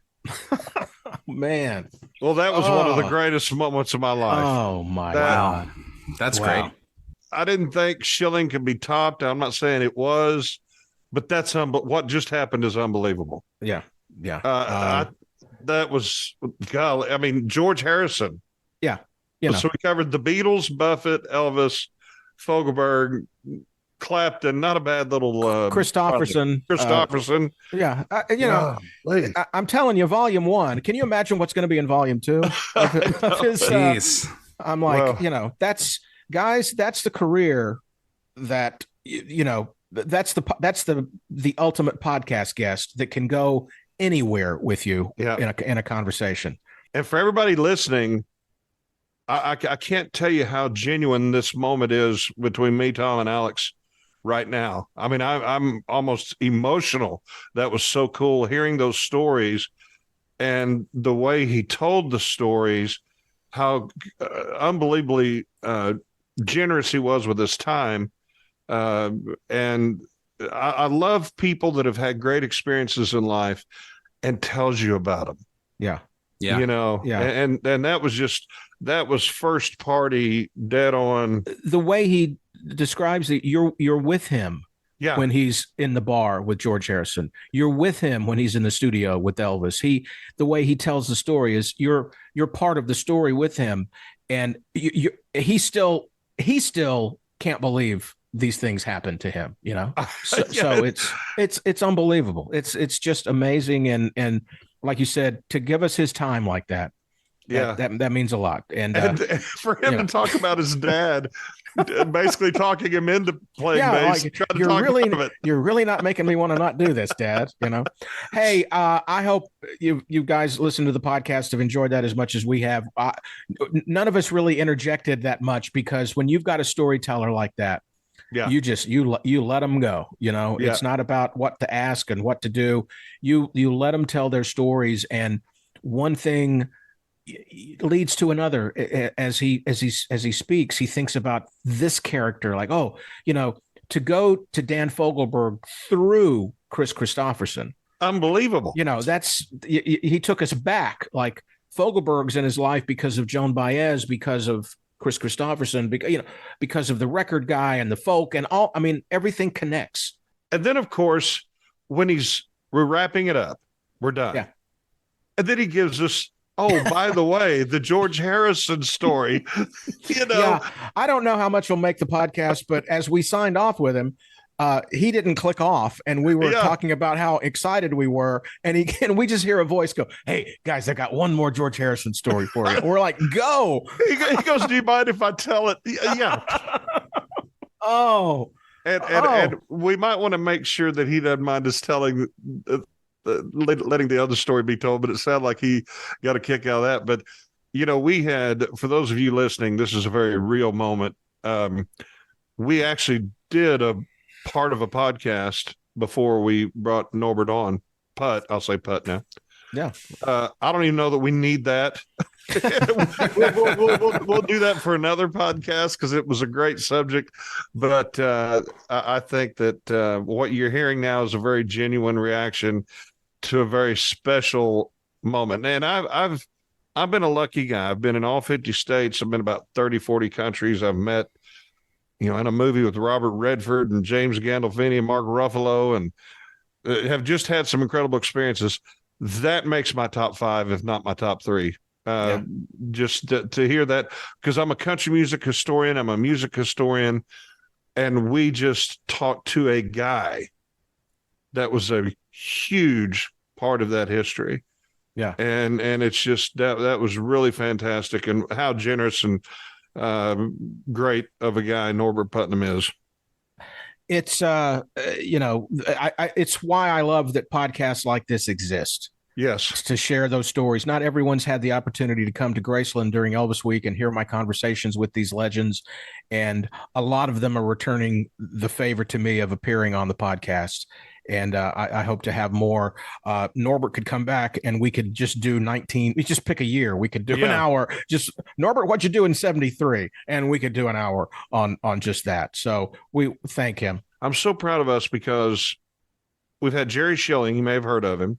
Man. Well, that was one of the greatest moments of my life. Oh my God. That's great. I didn't think Schilling could be topped. I'm not saying it was, but that's what just happened is unbelievable. Yeah. That was, golly, I mean, George Harrison. Yeah. So we covered the Beatles, Buffett, Elvis, Fogelberg, Clapton, not a bad little Christopherson. I'm telling you, volume 1. Can you imagine what's going to be in volume 2? Jeez. I'm like, that's the career that that's the ultimate podcast guest that can go anywhere with you in a conversation. And for everybody listening, I can't tell you how genuine this moment is between me, Tom, and Alex right now. I mean, I'm almost emotional. That was so cool hearing those stories and the way he told the stories, how unbelievably generous he was with his time. And I love people that have had great experiences in life and tells you about them. Yeah. And that was first party, dead on. The way he describes it, you're with him when he's in the bar with George Harrison. You're with him when he's in the studio with Elvis. The way he tells the story is you're part of the story with him, and he still can't believe these things happen to him. So it's unbelievable. It's just amazing, and like you said, to give us his time like that. That means a lot. And for him to talk about his dad, basically talking him into playing bass. Like, you're really not making me want to not do this, Dad. Hey, I hope you guys listen to the podcast have enjoyed that as much as we have. None of us really interjected that much because when you've got a storyteller like that, you just you let them go. It's not about what to ask and what to do. You let them tell their stories, and one thing leads to another. As he speaks, he thinks about this character, like, to go to Dan Fogelberg through Chris Christopherson, unbelievable. He took us back. Like, Fogelberg's in his life because of Joan Baez, because of Chris Christopherson, because of the record guy and the folk and all. I mean, everything connects. And then, of course, when we're wrapping it up, we're done. Yeah. And then he gives us, by the way, the George Harrison story. Yeah, I don't know how much will make the podcast, but as we signed off with him, he didn't click off, and we were talking about how excited we were, and we just hear a voice go, "Hey guys, I got one more George Harrison story for you." We're like, "Go!" He goes, "Do you mind if I tell it?" Yeah. And we might want to make sure that he doesn't mind us telling, letting the other story be told. But it sounded like he got a kick out of that. But we had, for those of you listening, this is a very real moment. We actually did a part of a podcast before we brought Norbert on. I'll say Putt now. Yeah. I don't even know that we need that. we'll do that for another podcast because it was a great subject. But I think that what you're hearing now is a very genuine reaction to a very special moment. And I've been a lucky guy. I've been in all 50 states. I've been about 30, 40 countries. I've met, in a movie with Robert Redford and James Gandolfini and Mark Ruffalo, and have just had some incredible experiences. That makes my top 5, if not my top 3. Just to hear that, because I'm a country music historian, I'm a music historian, and we just talked to a guy that was a huge part of that history. Yeah. And it's just that was really fantastic, and how generous and great of a guy Norbert Putnam is. it's it's why I love that podcasts like this exist. Yes. To share those stories. Not everyone's had the opportunity to come to Graceland during Elvis Week and hear my conversations with these legends. And a lot of them are returning the favor to me of appearing on the podcast. And I hope to have more. Norbert could come back and we could just do 19. We just pick a year. We could do an hour. Just Norbert, what'd you do in 73? And we could do an hour on just that. So we thank him. I'm so proud of us because we've had Jerry Schilling. You may have heard of him.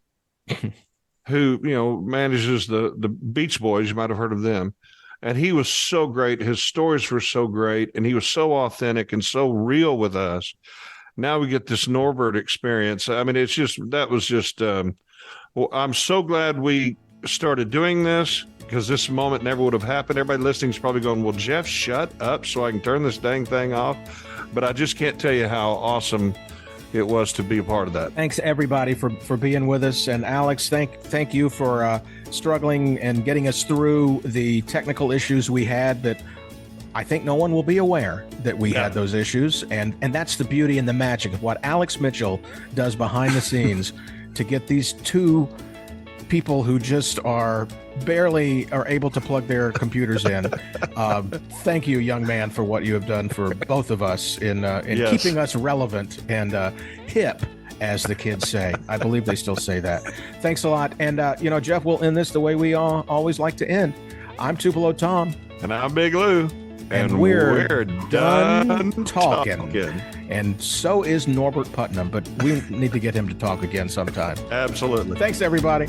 Who, manages the Beach Boys. You might have heard of them. And he was so great. His stories were so great. And he was so authentic and so real with us. Now we get this Norbert experience. I mean, I'm so glad we started doing this because this moment never would have happened. Everybody listening is probably going, well, Jeff, shut up so I can turn this dang thing off. But I just can't tell you how awesome it was to be a part of that. Thanks everybody for being with us. And Alex, thank you for struggling and getting us through the technical issues we had that I think no one will be aware that we had those issues. And that's the beauty and the magic of what Alex Mitchell does behind the scenes to get these two people who just barely are able to plug their computers in. Thank you, young man, for what you have done for both of us in keeping us relevant and hip, as the kids say. I believe they still say that. Thanks a lot. And, Jeff, we'll end this the way we always like to end. I'm Tupelo Tom. And I'm Big Lou. And we're done talking. And so is Norbert Putnam, but we need to get him to talk again sometime. Absolutely. Thanks, everybody.